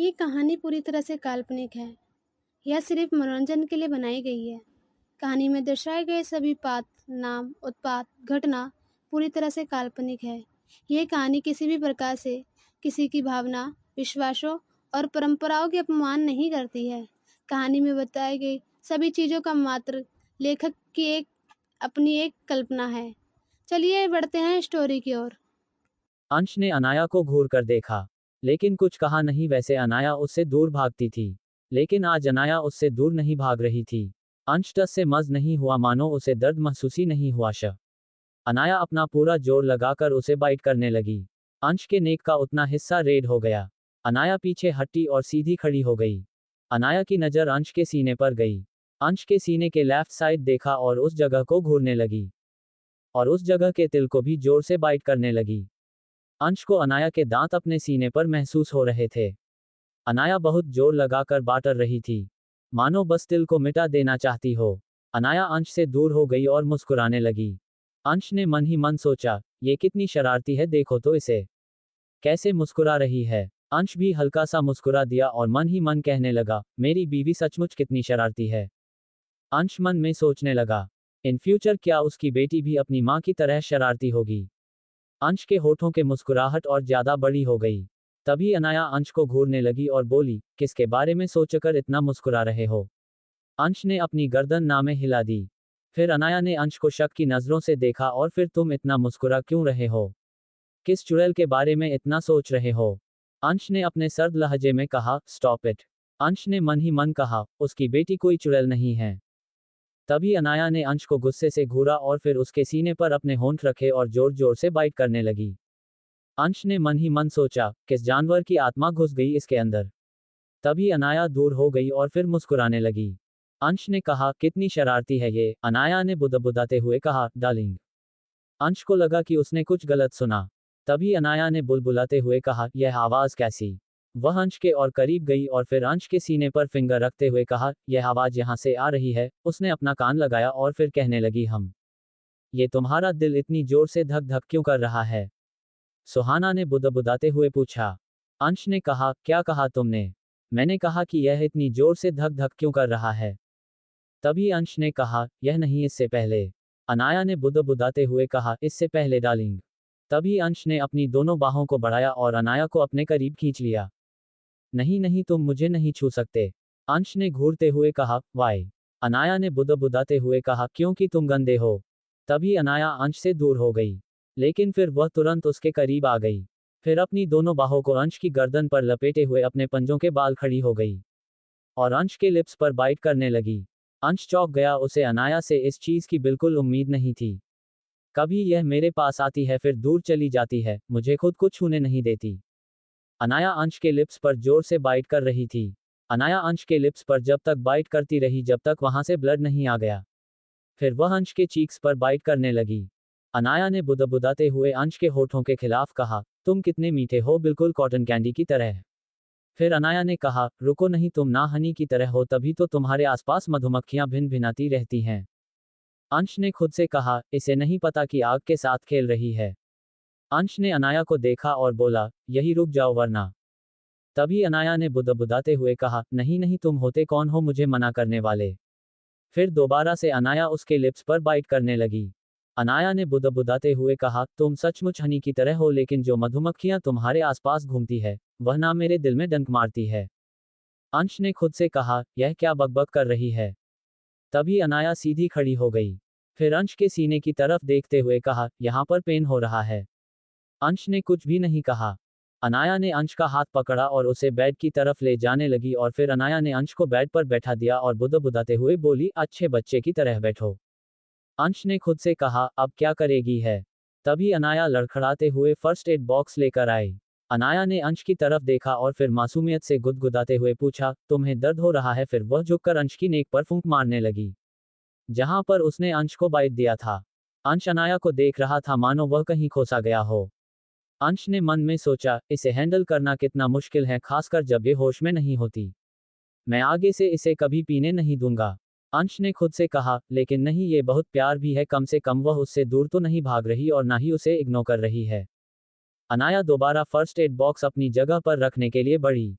ये कहानी पूरी तरह से काल्पनिक है। यह सिर्फ मनोरंजन के लिए बनाई गई है। कहानी में दर्शाए गए सभी पात्र, नाम, उत्पाद, घटना पूरी तरह से काल्पनिक है। ये कहानी किसी भी प्रकार से किसी की भावना, विश्वासों और परंपराओं के अपमान नहीं करती है। कहानी में बताई गई सभी चीज़ों का मात्र लेखक की अपनी एक कल्पना है। चलिए बढ़ते हैं स्टोरी की ओर। अंश ने अनाया को घूर कर देखा, लेकिन कुछ कहा नहीं। वैसे अनाया उससे दूर भागती थी, लेकिन आज अनाया उससे दूर नहीं भाग रही थी। अंश टस से मज नहीं हुआ, मानो उसे दर्द महसूस ही नहीं हुआ। अनाया अपना पूरा जोर लगाकर उसे बाइट करने लगी। अंश के नेक का उतना हिस्सा रेड हो गया। अनाया पीछे हटी और सीधी खड़ी हो गई। अनाया की नज़र अंश के सीने पर गई। अंश के सीने के लेफ्ट साइड देखा और उस जगह को घूरने लगी, और उस जगह के तिल को भी जोर से बाइट करने लगी। अंश को अनाया के दांत अपने सीने पर महसूस हो रहे थे। अनाया बहुत जोर लगाकर बाटर रही थी, मानो बस तिल को मिटा देना चाहती हो। अनाया अंश से दूर हो गई और मुस्कुराने लगी। अंश ने मन ही मन सोचा, ये कितनी शरारती है, देखो तो इसे कैसे मुस्कुरा रही है। अंश भी हल्का सा मुस्कुरा दिया और मन ही मन कहने लगा, मेरी बीवी सचमुच कितनी शरारती है। अंश मन में सोचने लगा, इन फ्यूचर क्या उसकी बेटी भी अपनी माँ की तरह शरारती होगी। अंश के होठों के मुस्कुराहट और ज्यादा बड़ी हो गई। तभी अनाया अंश को घूरने लगी और बोली, किसके बारे में सोचकर इतना मुस्कुरा रहे हो। अंश ने अपनी गर्दन नामे हिला दी। फिर अनाया ने अंश को शक की नजरों से देखा और फिर, तुम इतना मुस्कुरा क्यों रहे हो? किस चुड़ैल के बारे में इतना सोच रहे हो? अंश ने अपने सर्द लहजे में कहा, स्टॉप इट। अंश ने मन ही मन कहा, उसकी बेटी कोई चुड़ैल नहीं है। तभी अनाया ने अंश को गुस्से से घूरा और फिर उसके सीने पर अपने होंठ रखे और जोर जोर से बाइट करने लगी। अंश ने मन ही मन सोचा, किस जानवर की आत्मा घुस गई इसके अंदर। तभी अनाया दूर हो गई और फिर मुस्कुराने लगी। अंश ने कहा, कितनी शरारती है ये। अनाया ने बुदबुदाते हुए कहा, डार्लिंग। अंश को लगा कि उसने कुछ गलत सुना। तभी अनाया ने बुलबुलाते हुए कहा, यह आवाज कैसी? वह अंश के और करीब गई और फिर अंश के सीने पर फिंगर रखते हुए कहा, यह आवाज यहाँ से आ रही है। उसने अपना कान लगाया और फिर कहने लगी, हम ये तुम्हारा दिल इतनी जोर से धक धक क्यों कर रहा है? सुहाना ने बुदबुदाते हुए पूछा। अंश ने कहा, क्या कहा तुमने? मैंने कहा कि यह इतनी जोर से धक धक क्यों कर रहा है। तभी अंश ने कहा, यह नहीं, इससे पहले। अनाया ने बुदबुदाते हुए कहा, इससे पहले डार्लिंग। तभी अंश ने अपनी दोनों बाहों को बढ़ाया और अनाया को अपने करीब खींच लिया। नहीं नहीं, तुम मुझे नहीं छू सकते। अंश ने घूरते हुए कहा, वाई। अनाया ने बुदबुदाते हुए कहा, क्योंकि तुम गंदे हो। तभी अनाया अंश से दूर हो गई, लेकिन फिर वह तुरंत उसके करीब आ गई। फिर अपनी दोनों बाहों को अंश की गर्दन पर लपेटे हुए अपने पंजों के बाल खड़ी हो गई, और अंश के लिप्स पर बाइट करने लगी। अंश चौंक गया, उसे अनाया से इस चीज की बिल्कुल उम्मीद नहीं थी। कभी यह मेरे पास आती है फिर दूर चली जाती है, मुझे खुद को छूने नहीं देती। अनाया अंश के लिप्स पर जोर से बाइट कर रही थी। अनाया अंश के लिप्स पर जब तक बाइट करती रही जब तक वहां से ब्लड नहीं आ गया। फिर वह अंश के चीक्स पर बाइट करने लगी। अनाया ने बुदबुदाते हुए अंश के होठों के खिलाफ कहा, तुम कितने मीठे हो, बिल्कुल कॉटन कैंडी की तरह। फिर अनाया ने कहा, रुको नहीं, तुम ना हनी की तरह हो, तभी तो तुम्हारे आसपास मधुमक्खियां भिन भिनाती रहती हैं। अंश ने खुद से कहा, इसे नहीं पता कि आग के साथ खेल रही है। अंश ने अनाया को देखा और बोला, यही रुक जाओ वरना। तभी अनाया ने बुदबुदाते हुए कहा, नहीं नहीं, तुम होते कौन हो मुझे मना करने वाले? फिर दोबारा से अनाया उसके लिप्स पर बाइट करने लगी। अनाया ने बुदबुदाते हुए कहा, तुम सचमुच हनी की तरह हो, लेकिन जो मधुमक्खियां तुम्हारे आसपास घूमती है वह ना मेरे दिल में डंक मारती है। अंश ने खुद से कहा, यह क्या बकबक कर रही है। तभी अनाया सीधी खड़ी हो गई। फिर अंश के सीने की तरफ देखते हुए कहा, यहाँ पर पेन हो रहा है। अंश ने कुछ भी नहीं कहा। अनाया ने अंश का हाथ पकड़ा और उसे बेड की तरफ ले जाने लगी और फिर अनाया ने अंश को बेड पर बैठा दिया और बुदबुदाते हुए बोली, अच्छे बच्चे की तरह बैठो। अंश ने खुद से कहा, अब क्या करेगी है। तभी अनाया लड़खड़ाते हुए फर्स्ट एड बॉक्स लेकर आई। अनाया ने अंश की तरफ देखा और फिर मासूमियत से गुदगुदाते हुए पूछा, तुम्हें दर्द हो रहा है? फिर वह झुककर अंश की नेक पर फूंक मारने लगी, जहां पर उसने अंश को बाइट दिया था। अंश अनाया को देख रहा था मानो वह कहीं खोसा गया हो। अंश ने मन में सोचा, इसे हैंडल करना कितना मुश्किल है, खासकर जब ये होश में नहीं होती। मैं आगे से इसे कभी पीने नहीं दूंगा। अंश ने खुद से कहा, लेकिन नहीं, ये बहुत प्यार भी है, कम से कम वह उससे दूर तो नहीं भाग रही और ना ही उसे इग्नोर कर रही है। अनाया दोबारा फर्स्ट एड बॉक्स अपनी जगह पर रखने के लिए बढ़ी।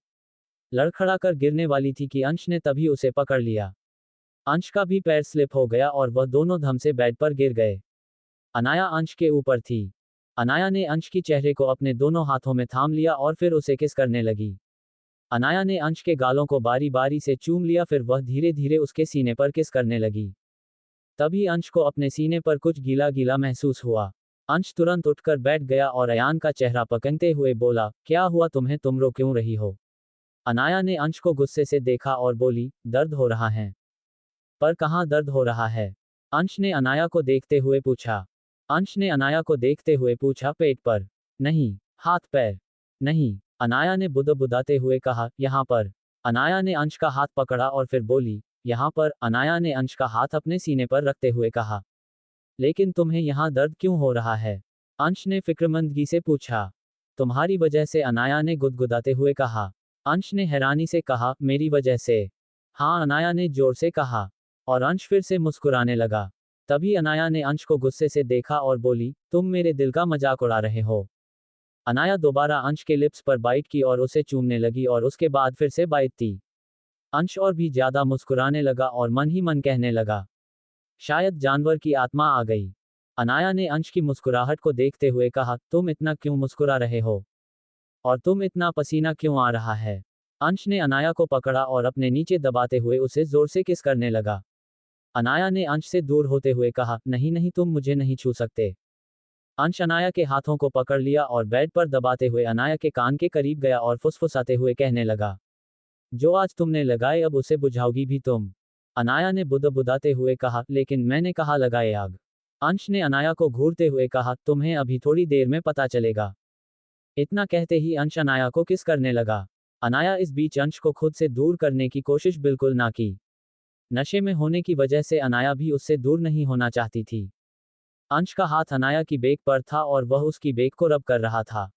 लड़खड़ाकर गिरने वाली थी कि अंश ने तभी उसे पकड़ लिया। अंश का भी पैर स्लिप हो गया और वह दोनों धम से बेड पर गिर गए। अनाया अंश के ऊपर थी। अनाया ने अंश की चेहरे को अपने दोनों हाथों में थाम लिया और फिर उसे किस करने लगी। अनाया ने अंश के गालों को बारी बारी से चूम लिया, फिर वह धीरे धीरे उसके सीने पर किस करने लगी। तभी अंश को अपने सीने पर कुछ गीला गीला महसूस हुआ। अंश तुरंत उठकर बैठ गया और अयान का चेहरा पकड़ते हुए बोला, क्या हुआ तुम्हें, तुम रो क्यों रही हो? अनाया ने अंश को गुस्से से देखा और बोली, दर्द हो रहा है। पर कहाँ दर्द हो रहा है? अंश ने अनाया को देखते हुए पूछा। अंश ने अनाया को देखते हुए पूछा, पेट पर? नहीं। हाथ पैर? नहीं। अनाया ने बुदबुदाते हुए कहा, यहाँ पर। अनाया ने अंश का हाथ पकड़ा और फिर बोली, यहाँ पर। अनाया ने अंश का हाथ अपने सीने पर रखते हुए कहा, लेकिन तुम्हें यहाँ दर्द क्यों हो रहा है? अंश ने फिक्रमंदगी से पूछा। तुम्हारी वजह से, अनाया ने गुदगुदाते हुए कहा। अंश ने हैरानी से कहा, मेरी वजह से? हाँ, अनाया ने जोर से कहा। और अंश फिर से मुस्कुराने लगा। तभी अनाया ने अंश को गुस्से से देखा और बोली, तुम मेरे दिल का मजाक उड़ा रहे हो। अनाया दोबारा अंश के लिप्स पर बाइट की और उसे चूमने लगी और उसके बाद फिर से बाइट दी। अंश और भी ज्यादा मुस्कुराने लगा और मन ही मन कहने लगा, शायद जानवर की आत्मा आ गई। अनाया ने अंश की मुस्कुराहट को देखते हुए कहा, तुम इतना क्यों मुस्कुरा रहे हो? और तुम इतना पसीना क्यों आ रहा है? अंश ने अनाया को पकड़ा और अपने नीचे दबाते हुए उसे जोर से किस करने लगा। अनाया ने अंश से दूर होते हुए कहा, नहीं नहीं, तुम मुझे नहीं छू सकते। अंश अनाया के हाथों को पकड़ लिया और बेड पर दबाते हुए अनाया के कान के करीब गया और फुसफुसाते हुए कहने लगा, जो आज तुमने लगाए अब उसे बुझाओगी भी तुम? अनाया ने बुदबुदाते हुए कहा, लेकिन मैंने कहा लगाए आग। अंश ने अनाया को घूरते हुए कहा, तुम्हें अभी थोड़ी देर में पता चलेगा। इतना कहते ही अंश अनाया को किस करने लगा। अनाया इस बीच अंश को खुद से दूर करने की कोशिश बिल्कुल ना की। नशे में होने की वजह से अनाया भी उससे दूर नहीं होना चाहती थी। अंश का हाथ अनाया की बेक पर था और वह उसकी बेक को रब कर रहा था।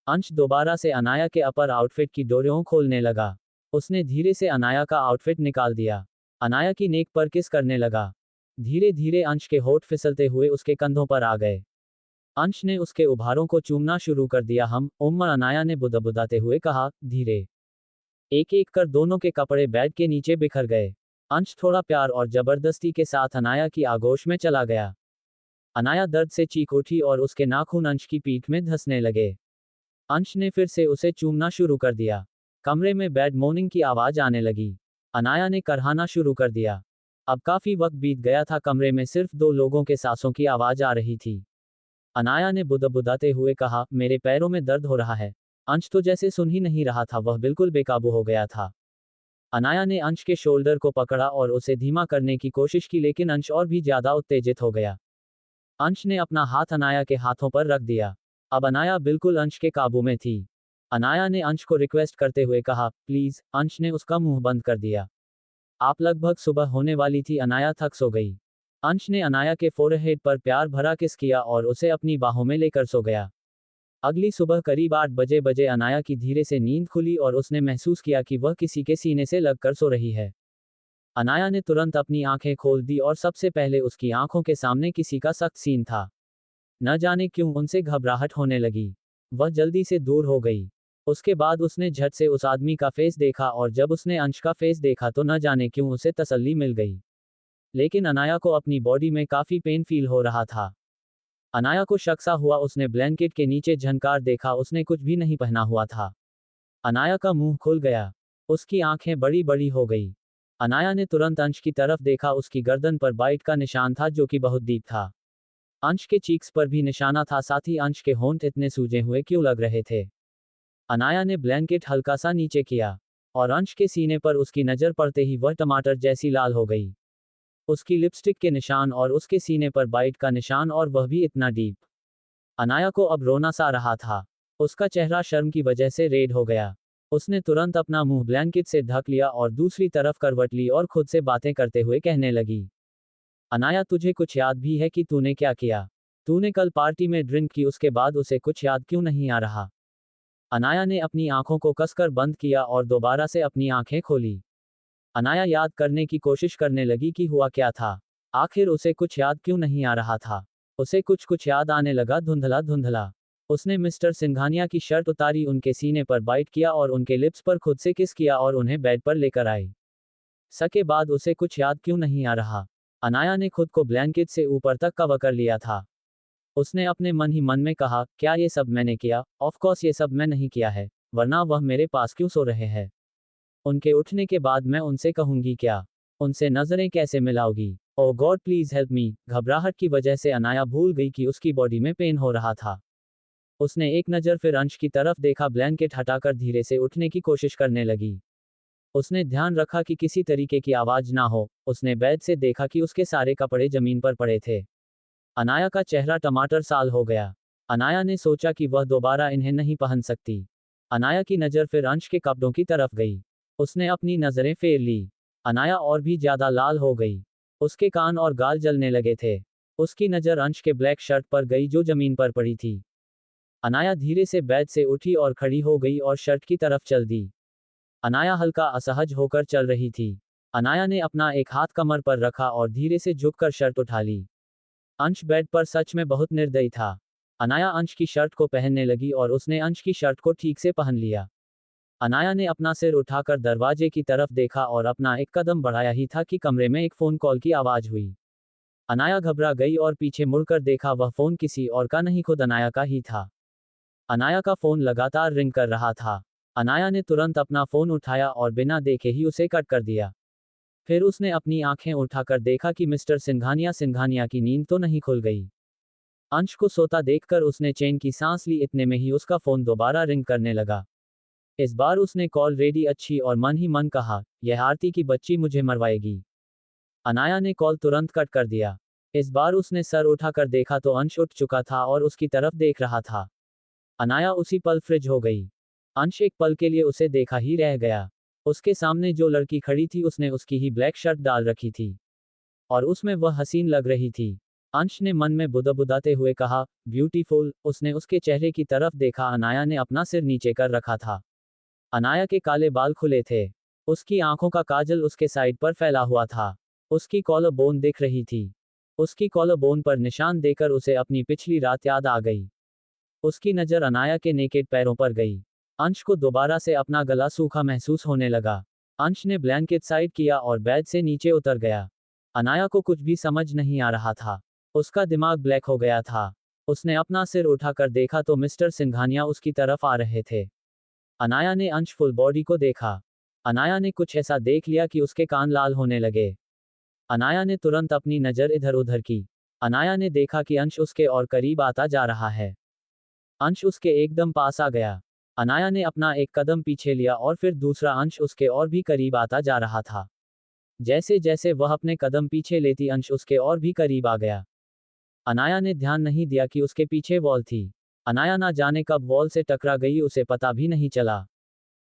अंश दोबारा से अनाया के अपर आउटफिट की डोरियों खोलने लगा। उसने धीरे से अनाया का आउटफिट निकाल दिया। अनाया की नेक पर किस करने लगा। धीरे धीरे अंश के होठ फिसलते हुए उसके कंधों पर आ गए। अंश ने उसके उभारों को चूमना शुरू कर दिया। हम उम्र, अनाया ने बुदबुदाते हुए कहा, धीरे। एक एक कर दोनों के कपड़े बेड के नीचे बिखर गए। अंश थोड़ा प्यार और जबरदस्ती के साथ अनाया की आगोश में चला गया। अनाया दर्द से चीख उठी और उसके नाखून अंश की पीठ में धंसने लगे। अंश ने फिर से उसे चूमना शुरू कर दिया। कमरे में बैड मोर्निंग की आवाज आने लगी। अनाया ने करहाना शुरू कर दिया। अब काफी वक्त बीत गया था, कमरे में सिर्फ दो लोगों के सांसों की आवाज आ रही थी। अनाया ने बुदबुदाते हुए कहा, मेरे पैरों में दर्द हो रहा है। अंश तो जैसे सुन ही नहीं रहा था, वह बिल्कुल बेकाबू हो गया था। अनाया ने अंश के शोल्डर को पकड़ा और उसे धीमा करने की कोशिश की, लेकिन अंश और भी ज्यादा उत्तेजित हो गया। अंश ने अपना हाथ अनाया के हाथों पर रख दिया। अब अनाया बिल्कुल अंश के काबू में थी। अनाया ने अंश को रिक्वेस्ट करते हुए कहा, प्लीज। अंश ने उसका मुंह बंद कर दिया। आप लगभग सुबह होने वाली थी। अनाया थक सो गई। अंश ने अनाया के फोरहेड पर प्यार भरा किस किया और उसे अपनी बाहों में लेकर सो गया। अगली सुबह करीब 8 बजे अनाया की धीरे से नींद खुली और उसने महसूस किया कि वह किसी के सीने से लगकर सो रही है। अनाया ने तुरंत अपनी आंखें खोल दी और सबसे पहले उसकी आंखों के सामने किसी का सख्त सीन था। न जाने क्यों उनसे घबराहट होने लगी। वह जल्दी से दूर हो गई। उसके बाद उसने झट से उस आदमी का फेस देखा और जब उसने अंश का फेस देखा तो न जाने क्यों उसे तसल्ली मिल गई। लेकिन अनाया को अपनी बॉडी में काफी पेन फील हो रहा था। अनाया को शक सा हुआ। उसने ब्लैंकेट के नीचे झनकार देखा, उसने कुछ भी नहीं पहना हुआ था। अनाया का मुंह खुल गया। उसकी आंखें बड़ी बड़ी हो गई। अनाया ने तुरंत अंश की तरफ देखा। उसकी गर्दन पर बाइट का निशान था जो कि बहुत डीप था। अंश के चीक्स पर भी निशाना था, साथ ही अंश के होंठ इतने सूजे हुए क्यों लग रहे थे। अनाया ने ब्लैंकेट हल्का सा नीचे किया और अंश के सीने पर उसकी नजर पड़ते ही वह टमाटर जैसी लाल हो गई। उसकी लिपस्टिक के निशान और उसके सीने पर बाइट का निशान, और वह भी इतना डीप। अनाया को अब रोना सा रहा था। उसका चेहरा शर्म की वजह से रेड हो गया। उसने तुरंत अपना मुंह ब्लैंकेट से ढक लिया और दूसरी तरफ करवट ली और खुद से बातें करते हुए कहने लगी, अनाया, तुझे कुछ याद भी है कि तूने क्या किया? तूने कल पार्टी में ड्रिंक की, उसके बाद उसे कुछ याद क्यों नहीं आ रहा? अनाया ने अपनी आंखों को कसकर बंद किया और दोबारा से अपनी आंखें खोली। अनाया याद करने की कोशिश करने लगी कि हुआ क्या था। आखिर उसे कुछ याद क्यों नहीं आ रहा था। उसे कुछ कुछ याद आने लगा, धुंधला धुंधला। उसने मिस्टर सिंघानिया की शर्ट उतारी, उनके सीने पर बाइट किया और उनके लिप्स पर खुद से किस किया और उन्हें बेड पर लेकर आई। सके बाद उसे कुछ याद क्यों नहीं आ रहा। अनाया ने खुद को ब्लैंकेट से ऊपर तक कवर कर लिया था। उसने अपने मन ही मन में कहा, क्या ये सब मैंने किया? ऑफ कोर्स ये सब मैं नहीं किया है, वरना वह मेरे पास क्यों सो रहे हैं? उनके उठने के बाद मैं उनसे कहूंगी क्या? उनसे नजरें कैसे मिलाओगी? ओह गॉड प्लीज हेल्प मी। घबराहट की वजह से अनाया भूल गई कि उसकी बॉडी में पेन हो रहा था। उसने एक नज़र फिर अंश की तरफ देखा, ब्लैंकेट हटाकर धीरे से उठने की कोशिश करने लगी। उसने ध्यान रखा कि किसी तरीके की आवाज ना हो। उसने बेड से देखा कि उसके सारे कपड़े जमीन पर पड़े थे। अनाया का चेहरा टमाटर साल हो गया। अनाया ने सोचा कि वह दोबारा इन्हें नहीं पहन सकती। अनाया की नज़र फिर अंश के कपड़ों की तरफ गई। उसने अपनी नज़रें फेर ली। अनाया और भी ज्यादा लाल हो गई। उसके कान और गाल जलने लगे थे। उसकी नज़र अंश के ब्लैक शर्ट पर गई जो जमीन पर पड़ी थी। अनाया धीरे से बेड से उठी और खड़ी हो गई और शर्ट की तरफ चल दी। अनाया हल्का असहज होकर चल रही थी। अनाया ने अपना एक हाथ कमर पर रखा और धीरे से झुककर शर्ट उठा ली। अंश बेड पर सच में बहुत निर्दयी था। अनाया अंश की शर्ट को पहनने लगी और उसने अंश की शर्ट को ठीक से पहन लिया। अनाया ने अपना सिर उठाकर दरवाजे की तरफ देखा और अपना एक कदम बढ़ाया ही था कि कमरे में एक फोन कॉल की आवाज हुई। अनाया घबरा गई और पीछे मुड़कर देखा, वह फोन किसी और का नहीं खुद अनाया का ही था। अनाया का फोन लगातार रिंग कर रहा था। अनाया ने तुरंत अपना फोन उठाया और बिना देखे ही उसे कट कर दिया। फिर उसने अपनी आंखें उठाकर देखा कि मिस्टर सिंघानिया की नींद तो नहीं खुल गई। अंश को सोता देखकर उसने चैन की सांस ली। इतने में ही उसका फोन दोबारा रिंग करने लगा। इस बार उसने कॉल रेडी अच्छी और मन ही मन कहा, यह आरती की बच्ची मुझे मरवाएगी। अनाया ने कॉल तुरंत कट कर दिया। इस बार उसने सर उठाकर देखा तो अंश उठ चुका था और उसकी तरफ देख रहा था। अनाया उसी पल फ्रिज हो गई। अंश एक पल के लिए उसे देखा ही रह गया। उसके सामने जो लड़की खड़ी थी उसने उसकी ही ब्लैक शर्ट डाल रखी थी और उसमें वह हसीन लग रही थी। अंश ने मन में बुदबुदाते हुए कहा, ब्यूटीफुल। उसने उसके चेहरे की तरफ देखा। अनाया ने अपना सिर नीचे कर रखा था। अनाया के काले बाल खुले थे। उसकी आंखों का काजल उसके साइड पर फैला हुआ था। उसकी कॉलर बोन दिख रही थी। उसकी कॉलर बोन पर निशान देकर उसे अपनी पिछली रात याद आ गई। उसकी नज़र अनाया के नेकेड पैरों पर गई। अंश को दोबारा से अपना गला सूखा महसूस होने लगा। अंश ने ब्लैंकेट साइड किया और बेड से नीचे उतर गया। अनाया को कुछ भी समझ नहीं आ रहा था। उसका दिमाग ब्लैक हो गया था। उसने अपना सिर उठाकर देखा तो मिस्टर सिंघानिया उसकी तरफ आ रहे थे। अनाया ने अंश फुल बॉडी को देखा। अनाया ने कुछ ऐसा देख लिया कि उसके कान लाल होने लगे। अनाया ने तुरंत अपनी नज़र इधर उधर की। अनाया ने देखा कि अंश उसके और करीब आता जा रहा है। अंश उसके एकदम पास आ गया। अनाया ने अपना एक कदम पीछे लिया और फिर दूसरा। अंश उसके और भी करीब आता जा रहा था। जैसे जैसे वह अपने कदम पीछे लेती अंश उसके और भी करीब आ गया। अनाया ने ध्यान नहीं दिया कि उसके पीछे वॉल थी। अनाया ना जाने कब वॉल से टकरा गई, उसे पता भी नहीं चला।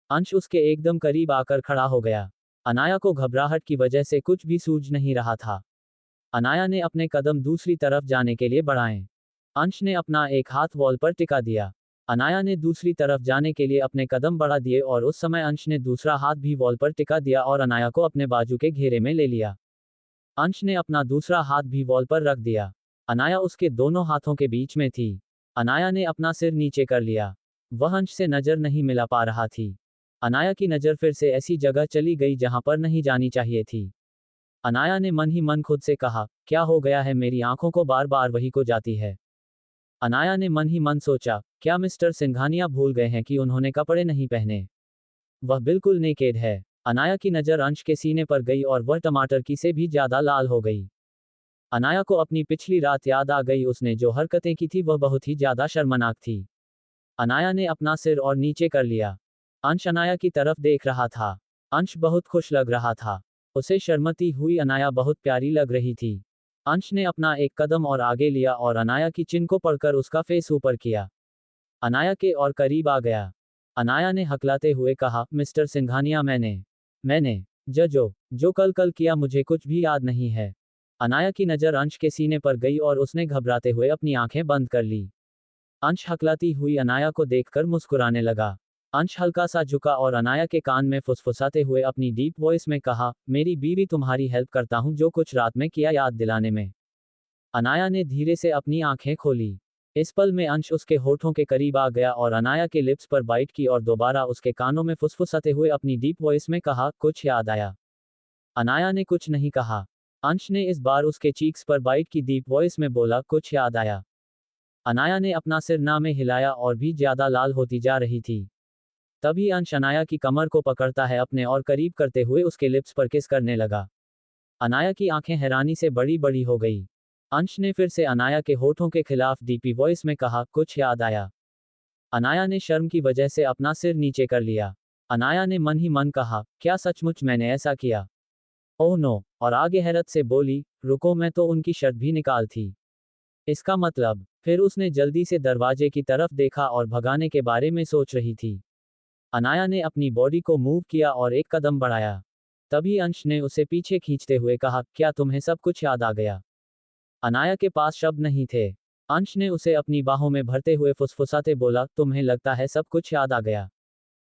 अंश उसके एकदम करीब आकर खड़ा हो गया। अनाया को घबराहट की वजह से कुछ भी सूझ नहीं रहा था। अनाया ने अपने कदम दूसरी तरफ जाने के लिए बढ़ाए। अंश ने अपना एक हाथ वॉल पर टिका दिया। अनाया ने दूसरी तरफ जाने के लिए अपने कदम बढ़ा दिए और उस समय अंश ने दूसरा हाथ भी वॉल पर टिका दिया और अनाया को अपने बाजू के घेरे में ले लिया। अंश ने अपना दूसरा हाथ भी वॉल पर रख दिया। अनाया उसके दोनों हाथों के बीच में थी। अनाया ने अपना सिर नीचे कर लिया। वह अंश से नजर नहीं मिला पा रहा थी। अनाया की नजर फिर से ऐसी जगह चली गई जहां पर नहीं जानी चाहिए थी। अनाया ने मन ही मन खुद से कहा, क्या हो गया है, मेरी आंखों को बार बार वही को जाती है। अनाया ने मन ही मन सोचा, क्या मिस्टर सिंघानिया भूल गए हैं कि उन्होंने कपड़े नहीं पहने? वह बिल्कुल नेकेड है। अनाया की नज़र अंश के सीने पर गई और वह टमाटर की से भी ज्यादा लाल हो गई। अनाया को अपनी पिछली रात याद आ गई। उसने जो हरकतें की थी वह बहुत ही ज्यादा शर्मनाक थी। अनाया ने अपना सिर और नीचे कर लिया। अंश अनाया की तरफ देख रहा था। अंश बहुत खुश लग रहा था। उसे शर्मती हुई अनाया बहुत प्यारी लग रही थी। अंश ने अपना एक कदम और आगे लिया और अनाया की चिन को पकड़कर उसका फेस ऊपर किया। अनाया के और करीब आ गया। अनाया ने हकलाते हुए कहा, मिस्टर सिंघानिया, मैंने जो कल किया मुझे कुछ भी याद नहीं है। अनाया की नज़र अंश के सीने पर गई और उसने घबराते हुए अपनी आंखें बंद कर ली। अंश हकलाती हुई अनाया को देखकर मुस्कुराने लगा। अंश हल्का सा झुका और अनाया के कान में फुसफुसाते हुए अपनी डीप वॉइस में कहा, मेरी बीवी तुम्हारी हेल्प करता हूं जो कुछ रात में किया याद दिलाने में। अनाया ने धीरे से अपनी आंखें खोली। इस पल में अंश उसके होठों के करीब आ गया और अनाया के लिप्स पर बाइट की और दोबारा उसके कानों में फुसफुसाते हुए अपनी डीप वॉइस में कहा, कुछ याद आया? अनाया ने कुछ नहीं कहा। अंश ने इस बार उसके चीक्स पर बाइट की डीप वॉइस में बोला, कुछ याद आया? अनाया ने अपना सिर ना में हिलाया और भी ज्यादा लाल होती जा रही थी। तभी अंश अनाया की कमर को पकड़ता है अपने और करीब करते हुए उसके लिप्स पर किस करने लगा। अनाया की आंखें हैरानी से बड़ी बड़ी हो गई। अंश ने फिर से अनाया के होठों के खिलाफ डीपी वॉइस में कहा, कुछ याद आया? अनाया ने शर्म की वजह से अपना सिर नीचे कर लिया। अनाया ने मन ही मन कहा, क्या सचमुच मैंने ऐसा किया? ओह नो, और आगे हैरत से बोली, रुको, मैं तो उनकी शर्ट भी निकाल थी। इसका मतलब? फिर उसने जल्दी से दरवाजे की तरफ देखा और भगाने के बारे में सोच रही थी। अनाया ने अपनी बॉडी को मूव किया और एक कदम बढ़ाया। तभी अंश ने उसे पीछे खींचते हुए कहा, क्या तुम्हें सब कुछ याद आ गया? अनाया के पास शब्द नहीं थे। अंश ने उसे अपनी बाहों में भरते हुए फुसफुसाते बोला, तुम्हें लगता है सब कुछ याद आ गया?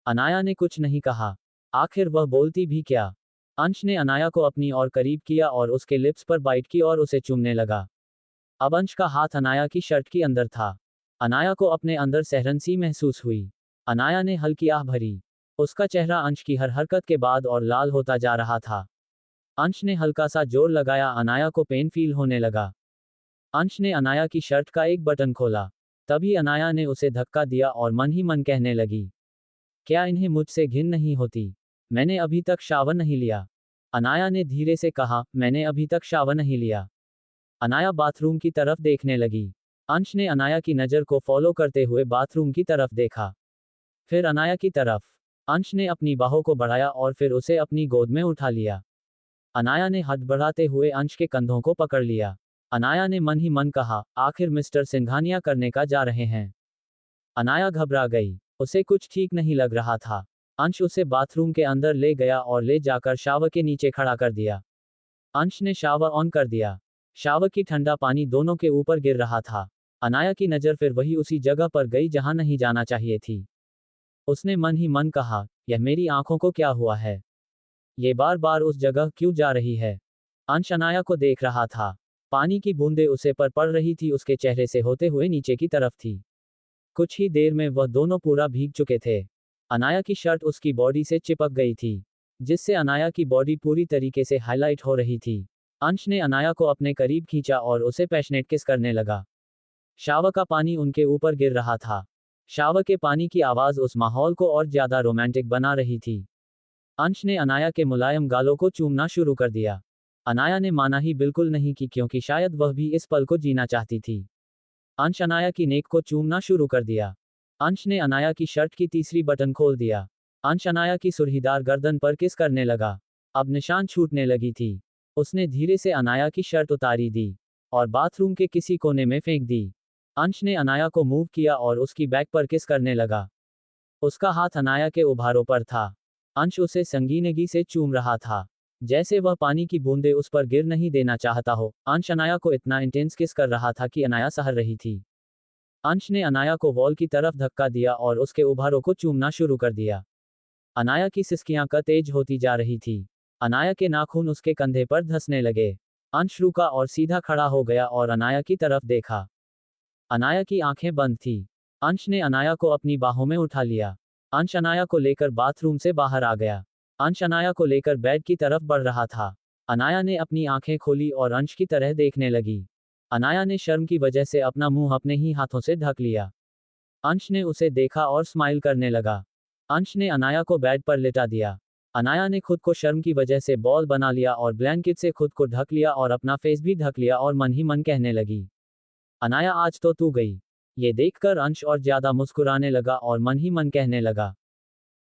अनाया ने कुछ नहीं कहा। आखिर वह बोलती भी क्या? अंश ने अनाया को अपनी और करीब किया और उसके लिप्स पर बाइट की और उसे चूमने लगा। अब अंश का हाथ अनाया की शर्ट के अंदर था। अनाया को अपने अंदर सहरन सी महसूस हुई। अनाया ने हल्की आह भरी। उसका चेहरा अंश की हर हरकत के बाद और लाल होता जा रहा था। अंश ने हल्का सा जोर लगाया, अनाया को पेन फील होने लगा। अंश ने अनाया की शर्ट का एक बटन खोला। तभी अनाया ने उसे धक्का दिया और मन ही मन कहने लगी, क्या इन्हें मुझसे घिन नहीं होती? मैंने अभी तक शावर नहीं लिया। अनाया ने धीरे से कहा, मैंने अभी तक शावर नहीं लिया। अनाया बाथरूम की तरफ देखने लगी। अंश ने अनाया की नज़र को फॉलो करते हुए बाथरूम की तरफ देखा। फिर अनाया की तरफ। अंश ने अपनी बाहों को बढ़ाया और फिर उसे अपनी गोद में उठा लिया। अनाया ने हाथ बढ़ाते हुए अंश के कंधों को पकड़ लिया। अनाया ने मन ही मन कहा, आखिर मिस्टर सिंघानिया करने का जा रहे हैं। अनाया घबरा गई। उसे कुछ ठीक नहीं लग रहा था। अंश उसे बाथरूम के अंदर ले गया और ले जाकर शावर के नीचे खड़ा कर दिया। अंश ने शावर ऑन कर दिया। शावर की ठंडा पानी दोनों के ऊपर गिर रहा था। अनाया की नज़र फिर वही उसी जगह पर गई जहां नहीं जाना चाहिए थी। उसने मन ही मन कहा, यह मेरी आंखों को क्या हुआ है? ये बार बार उस जगह क्यों जा रही है? अंश अनाया को देख रहा था। पानी की बूंदें उसे पर पड़ रही थी, उसके चेहरे से होते हुए नीचे की तरफ थी। कुछ ही देर में वह दोनों पूरा भीग चुके थे। अनाया की शर्ट उसकी बॉडी से चिपक गई थी, जिससे अनाया की बॉडी पूरी तरीके से हाईलाइट हो रही थी। अंश ने अनाया को अपने करीब खींचा और उसे पैशनेट किस करने लगा। शावर का पानी उनके ऊपर गिर रहा था। शावर के पानी की आवाज़ उस माहौल को और ज्यादा रोमांटिक बना रही थी। अंश ने अनाया के मुलायम गालों को चूमना शुरू कर दिया। अनाया ने माना ही बिल्कुल नहीं की, क्योंकि शायद वह भी इस पल को जीना चाहती थी। अंश अनाया की नेक को चूमना शुरू कर दिया। अंश ने अनाया की शर्ट की तीसरी बटन खोल दिया। अंश अनाया की सुर्खीदार गर्दन पर किस करने लगा। अब निशान छूटने लगी थी। उसने धीरे से अनाया की शर्ट उतारी दी और बाथरूम के किसी कोने में फेंक दी। अंश ने अनाया को मूव किया और उसकी बैक पर किस करने लगा। उसका हाथ अनाया के उभारों पर था। अंश उसे संगीनगी से चूम रहा था, जैसे वह पानी की बूंदें उस पर गिर नहीं देना चाहता हो। अंश अनाया को इतना इंटेंस किस कर रहा था कि अनाया सहर रही थी। अंश ने अनाया को वॉल की तरफ धक्का दिया और उसके उभारों को चूमना शुरू कर दिया। अनाया की सिसकियां तेज होती जा रही थी। अनाया के नाखून उसके कंधे पर धंसने लगे। अंश रुका और सीधा खड़ा हो गया और अनाया की तरफ देखा। अनाया की आंखें बंद थी। अंश ने अनाया को अपनी बाहों में उठा लिया। अंश अनाया को लेकर बाथरूम से बाहर आ गया। अंश अनाया को लेकर बेड की तरफ बढ़ रहा था। अनाया ने अपनी आंखें खोली और अंश की तरह देखने लगी। अनाया ने शर्म की वजह से अपना मुंह अपने ही हाथों से ढक लिया। अंश ने उसे देखा और स्माइल करने लगा। अंश ने अनाया को बेड पर लिटा दिया। अनाया ने खुद को शर्म की वजह से बॉल बना लिया और ब्लैंकेट से खुद को ढक लिया और अपना फेस भी ढक लिया और मन ही मन कहने लगी, अनाया आज तो तू गई। ये देखकर अंश और ज्यादा मुस्कुराने लगा और मन ही मन कहने लगा,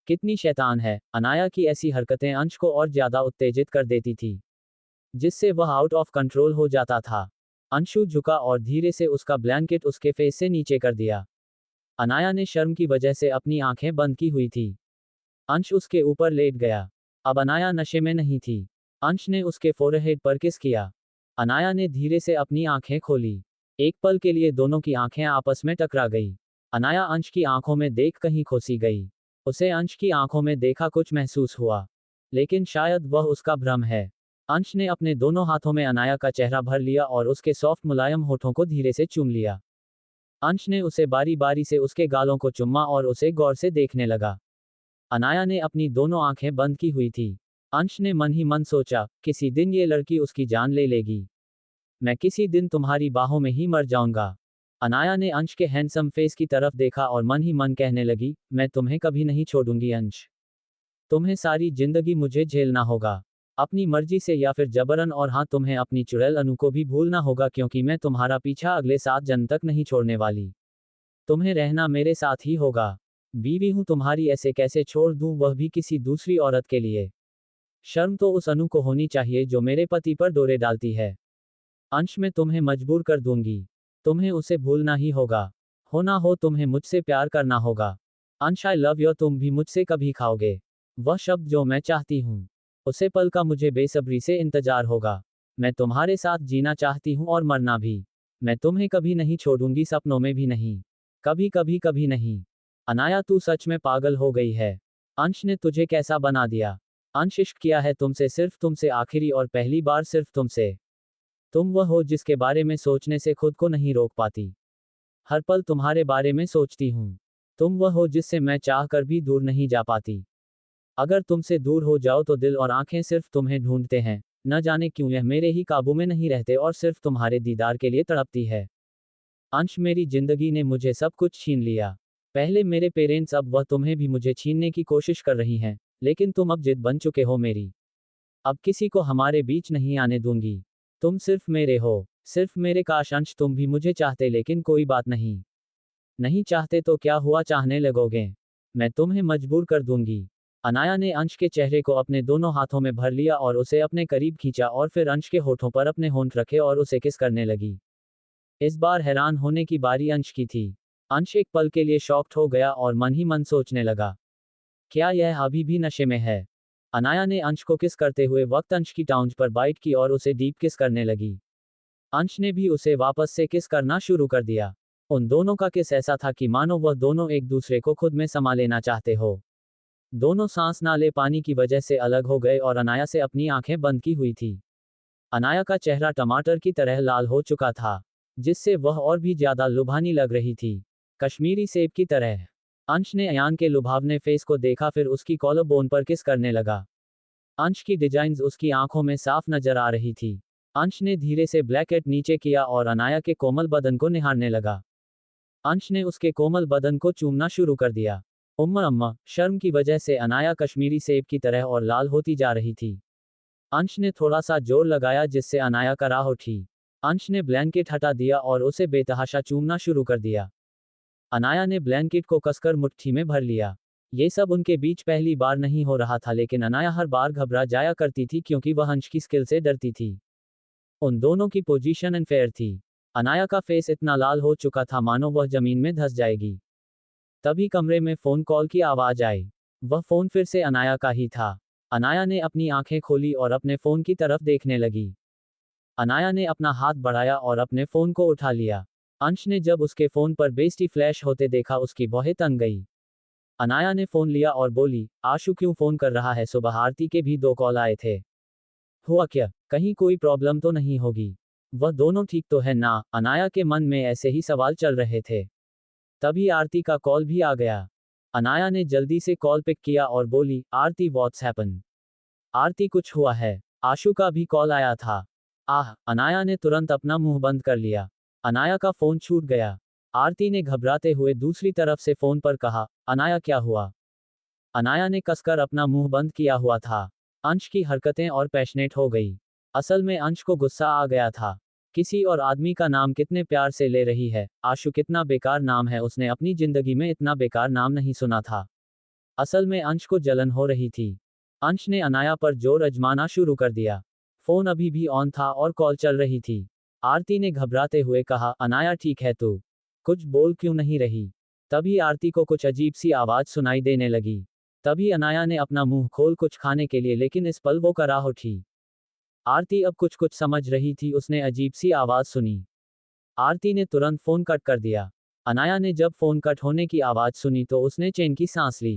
कितनी शैतान है। अनाया की ऐसी हरकतें अंश को और ज्यादा उत्तेजित कर देती थी, जिससे वह आउट ऑफ कंट्रोल हो जाता था। अंशु झुका और धीरे से उसका ब्लैंकेट उसके फेस से नीचे कर दिया। अनाया ने शर्म की वजह से अपनी आंखें बंद की हुई थी। अंश उसके ऊपर लेट गया। अब अनाया नशे में नहीं थी। अंश ने उसके फोरहेड पर किस किया। अनाया ने धीरे से अपनी आंखें खोली। एक पल के लिए दोनों की आंखें आपस में टकरा गई। अनाया अंश की आंखों में देख कहीं खोसी गई। उसे अंश की आंखों में देखा कुछ महसूस हुआ, लेकिन शायद वह उसका भ्रम है। अंश ने अपने दोनों हाथों में अनाया का चेहरा भर लिया और उसके सॉफ्ट मुलायम होठों को धीरे से चूम लिया। अंश ने उसे बारी बारी से उसके गालों को चुम्मा और उसे गौर से देखने लगा। अनाया ने अपनी दोनों आंखें बंद की हुई थी। अंश ने मन ही मन सोचा, किसी दिन ये लड़की उसकी जान ले लेगी। मैं किसी दिन तुम्हारी बाहों में ही मर जाऊंगा। अनाया ने अंश के हैंडसम फेस की तरफ देखा और मन ही मन कहने लगी, मैं तुम्हें कभी नहीं छोड़ूंगी अंश। तुम्हें सारी जिंदगी मुझे झेलना होगा। अपनी मर्जी से या फिर जबरन, और हाँ, तुम्हें अपनी चुड़ैल अनु को भी भूलना होगा, क्योंकि मैं तुम्हारा पीछा अगले 7 जन्म तक नहीं छोड़ने वाली। तुम्हें रहना मेरे साथ ही होगा। बीवी हूं तुम्हारी, ऐसे कैसे छोड़ दूं, वह भी किसी दूसरी औरत के लिए। शर्म तो उस अनु को होनी चाहिए जो मेरे पति पर डोरे डालती है। अंश में तुम्हें मजबूर कर दूंगी। तुम्हें उसे भूलना ही होगा। होना हो तुम्हें मुझसे प्यार करना होगा। अंश, आई लव यू। तुम भी मुझसे कभी खाओगे वह शब्द जो मैं चाहती हूँ। उसे पल का मुझे बेसब्री से इंतजार होगा। मैं तुम्हारे साथ जीना चाहती हूँ और मरना भी। मैं तुम्हें कभी नहीं छोड़ूंगी, सपनों में भी नहीं। कभी कभी कभी नहीं। अनाया, तू सच में पागल हो गई है। अंश ने तुझे कैसा बना दिया। अंश, इश्क किया है तुमसे, सिर्फ तुमसे, आखिरी और पहली बार सिर्फ तुमसे। तुम वह हो जिसके बारे में सोचने से खुद को नहीं रोक पाती। हर पल तुम्हारे बारे में सोचती हूँ। तुम वह हो जिससे मैं चाह कर भी दूर नहीं जा पाती। अगर तुमसे दूर हो जाओ तो दिल और आंखें सिर्फ तुम्हें ढूंढते हैं। न जाने क्यों यह मेरे ही काबू में नहीं रहते और सिर्फ तुम्हारे दीदार के लिए तड़पती है। अंश, मेरी जिंदगी ने मुझे सब कुछ छीन लिया। पहले मेरे पेरेंट्स, अब वह तुम्हें भी मुझे छीनने की कोशिश कर रही हैं। लेकिन तुम अब जिद बन चुके हो मेरी। अब किसी को हमारे बीच नहीं आने दूंगी। तुम सिर्फ मेरे हो, सिर्फ मेरे। काश अंश तुम भी मुझे चाहते, लेकिन कोई बात नहीं। नहीं चाहते तो क्या हुआ, चाहने लगोगे। मैं तुम्हें मजबूर कर दूंगी। अनाया ने अंश के चेहरे को अपने दोनों हाथों में भर लिया और उसे अपने करीब खींचा और फिर अंश के होठों पर अपने होंठ रखे और उसे किस करने लगी। इस बार हैरान होने की बारी अंश की थी। अंश एक पल के लिए शॉक्ड हो गया और मन ही मन सोचने लगा, क्या यह अभी भी नशे में है। अनाया ने अंश को किस करते हुए वक्त अंश की टाउन पर बाइट की और उसे डीप किस करने लगी। अंश ने भी उसे वापस से किस करना शुरू कर दिया। उन दोनों का किस ऐसा था कि मानो वह दोनों एक दूसरे को खुद में समा लेना चाहते हो। दोनों सांस ना ले पानी की वजह से अलग हो गए और अनाया से अपनी आंखें बंद की हुई थी। अनाया का चेहरा टमाटर की तरह लाल हो चुका था, जिससे वह और भी ज्यादा लुभानी लग रही थी, कश्मीरी सेब की तरह। अंश ने अयान के लुभावने फेस को देखा, फिर उसकी कॉलर बोन पर किस करने लगा। अंश की डिजाइन्स उसकी आंखों में साफ नजर आ रही थी। अंश ने धीरे से ब्लैकेट नीचे किया और अनाया के कोमल बदन को निहारने लगा। अंश ने उसके कोमल बदन को चूमना शुरू कर दिया। अम्मा, शर्म की वजह से अनाया कश्मीरी सेब की तरह और लाल होती जा रही थी। अंश ने थोड़ा सा जोर लगाया जिससे अनाया कराह उठी। अंश ने ब्लैंकेट हटा दिया और उसे बेतहाशा चूमना शुरू कर दिया। अनाया ने ब्लैंकेट को कसकर मुट्ठी में भर लिया। ये सब उनके बीच पहली बार नहीं हो रहा था, लेकिन अनाया हर बार घबरा जाया करती थी क्योंकि वह अंश की स्किल से डरती थी। उन दोनों की पोजीशन अनफेयर थी। अनाया का फेस इतना लाल हो चुका था मानो वह जमीन में धंस जाएगी। तभी कमरे में फोन कॉल की आवाज आई। वह फोन फिर से अनाया का ही था। अनाया ने अपनी आंखें खोली और अपने फोन की तरफ देखने लगी। अनाया ने अपना हाथ बढ़ाया और अपने फोन को उठा लिया। अंश ने जब उसके फोन पर बेस्टी फ्लैश होते देखा, उसकी भौहें तन गई। अनाया ने फोन लिया और बोली, आशु क्यों फोन कर रहा है, सुबह आरती के भी 2 कॉल आए थे। हुआ क्या, कहीं कोई प्रॉब्लम तो नहीं होगी। वह दोनों ठीक तो है ना। अनाया के मन में ऐसे ही सवाल चल रहे थे। तभी आरती का कॉल भी आ गया। अनाया ने जल्दी से कॉल पिक किया और बोली, आरती व्हाट्स हैपन। आरती, कुछ हुआ है। आशु का भी कॉल आया था। आह, अनाया ने तुरंत अपना मुंह बंद कर लिया। अनाया का फोन छूट गया। आरती ने घबराते हुए दूसरी तरफ से फोन पर कहा, अनाया क्या हुआ। अनाया ने कसकर अपना मुंह बंद किया हुआ था। अंश की हरकतें और पैशनेट हो गई। असल में अंश को गुस्सा आ गया था। किसी और आदमी का नाम कितने प्यार से ले रही है। आशु कितना बेकार नाम है, उसने अपनी जिंदगी में इतना बेकार नाम नहीं सुना था। असल में अंश को जलन हो रही थी। अंश ने अनाया पर जोर आजमाना शुरू कर दिया। फोन अभी भी ऑन था और कॉल चल रही थी। आरती ने घबराते हुए कहा, अनाया ठीक है तू, कुछ बोल क्यों नहीं रही। तभी आरती को कुछ अजीब सी आवाज सुनाई देने लगी। तभी अनाया ने अपना मुंह खोल कुछ खाने के लिए, लेकिन इस पल वो कराह उठी। आरती अब कुछ कुछ समझ रही थी। उसने अजीब सी आवाज सुनी। आरती ने तुरंत फोन कट कर दिया। अनाया ने जब फोन कट होने की आवाज सुनी तो उसने चैन की सांस ली।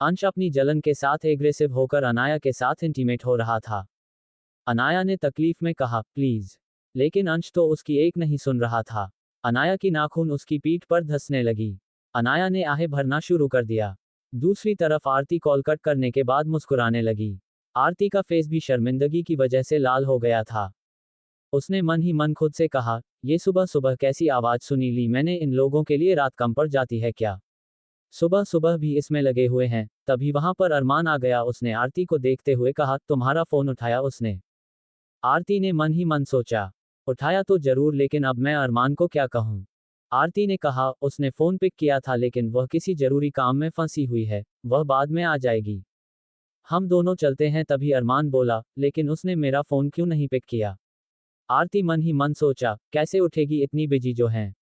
अंश अपनी जलन के साथ एग्रेसिव होकर अनाया के साथ इंटीमेट हो रहा था। अनाया ने तकलीफ में कहा, प्लीज। लेकिन अंश तो उसकी एक नहीं सुन रहा था। अनाया की नाखून उसकी पीठ पर धंसने लगी। अनाया ने आहें भरना शुरू कर दिया। दूसरी तरफ आरती कॉल कट करने के बाद मुस्कुराने लगी। आरती का फेस भी शर्मिंदगी की वजह से लाल हो गया था। उसने मन ही मन खुद से कहा, ये सुबह सुबह कैसी आवाज सुनी ली मैंने, इन लोगों के लिए रात कम पड़ जाती है क्या? सुबह सुबह भी इसमें लगे हुए हैं। तभी वहां पर अरमान आ गया। उसने आरती को देखते हुए कहा, तुम्हारा फोन उठाया उसने? आरती ने मन ही मन सोचा, उठाया तो जरूर, लेकिन अब मैं अरमान को क्या कहूं? आरती ने कहा, उसने फोन पिक किया था लेकिन वह किसी जरूरी काम में फंसी हुई है, वह बाद में आ जाएगी। हम दोनों चलते हैं। तभी अरमान बोला, लेकिन उसने मेरा फोन क्यों नहीं पिक किया? आरती मन ही मन सोचा, कैसे उठेगी, इतनी बिजी जो हैं।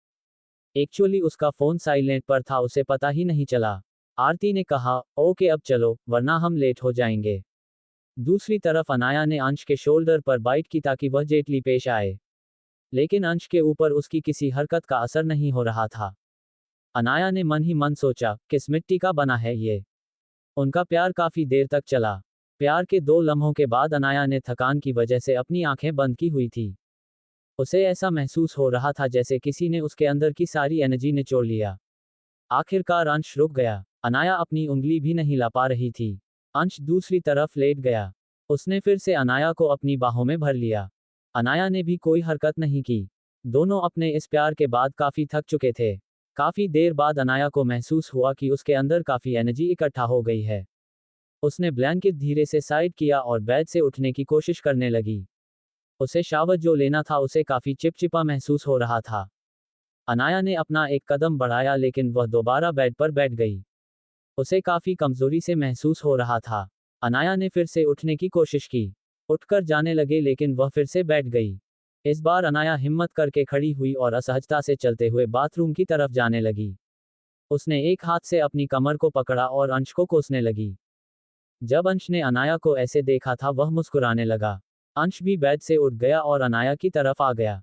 एक्चुअली उसका फोन साइलेंट पर था, उसे पता ही नहीं चला। आरती ने कहा, ओके अब चलो, वरना हम लेट हो जाएंगे। दूसरी तरफ अनाया ने अंश के शोल्डर पर बाइट की ताकि वह जेटली पेश आए, लेकिन अंश के ऊपर उसकी किसी हरकत का असर नहीं हो रहा था। अनाया ने मन ही मन सोचा, किस मिट्टी का बना है ये। उनका प्यार काफी देर तक चला। प्यार के 2 लम्हों के बाद अनाया ने थकान की वजह से अपनी आंखें बंद की हुई थी। उसे ऐसा महसूस हो रहा था जैसे किसी ने उसके अंदर की सारी एनर्जी निचोड़ लिया। आखिरकार अंश रुक गया। अनाया अपनी उंगली भी नहीं ला पा रही थी। अंश दूसरी तरफ लेट गया। उसने फिर से अनाया को अपनी बाहों में भर लिया। अनाया ने भी कोई हरकत नहीं की। दोनों अपने इस प्यार के बाद काफी थक चुके थे। काफी देर बाद अनाया को महसूस हुआ कि उसके अंदर काफी एनर्जी इकट्ठा हो गई है। उसने ब्लैंकेट धीरे से साइड किया और बेड से उठने की कोशिश करने लगी। उसे शावर जो लेना था उसे काफी चिपचिपा महसूस हो रहा था। अनाया ने अपना एक कदम बढ़ाया लेकिन वह दोबारा बेड पर बैठ गई। उसे काफी कमजोरी से महसूस हो रहा था। अनाया ने फिर से उठने की कोशिश की। उठकर जाने लगे लेकिन वह फिर से बैठ गई। इस बार अनाया हिम्मत करके खड़ी हुई और असहजता से चलते हुए बाथरूम की तरफ जाने लगी। उसने एक हाथ से अपनी कमर को पकड़ा और अंश को कोसने लगी। जब अंश ने अनाया को ऐसे देखा था वह मुस्कुराने लगा। अंश भी बेड से उठ गया और अनाया की तरफ आ गया।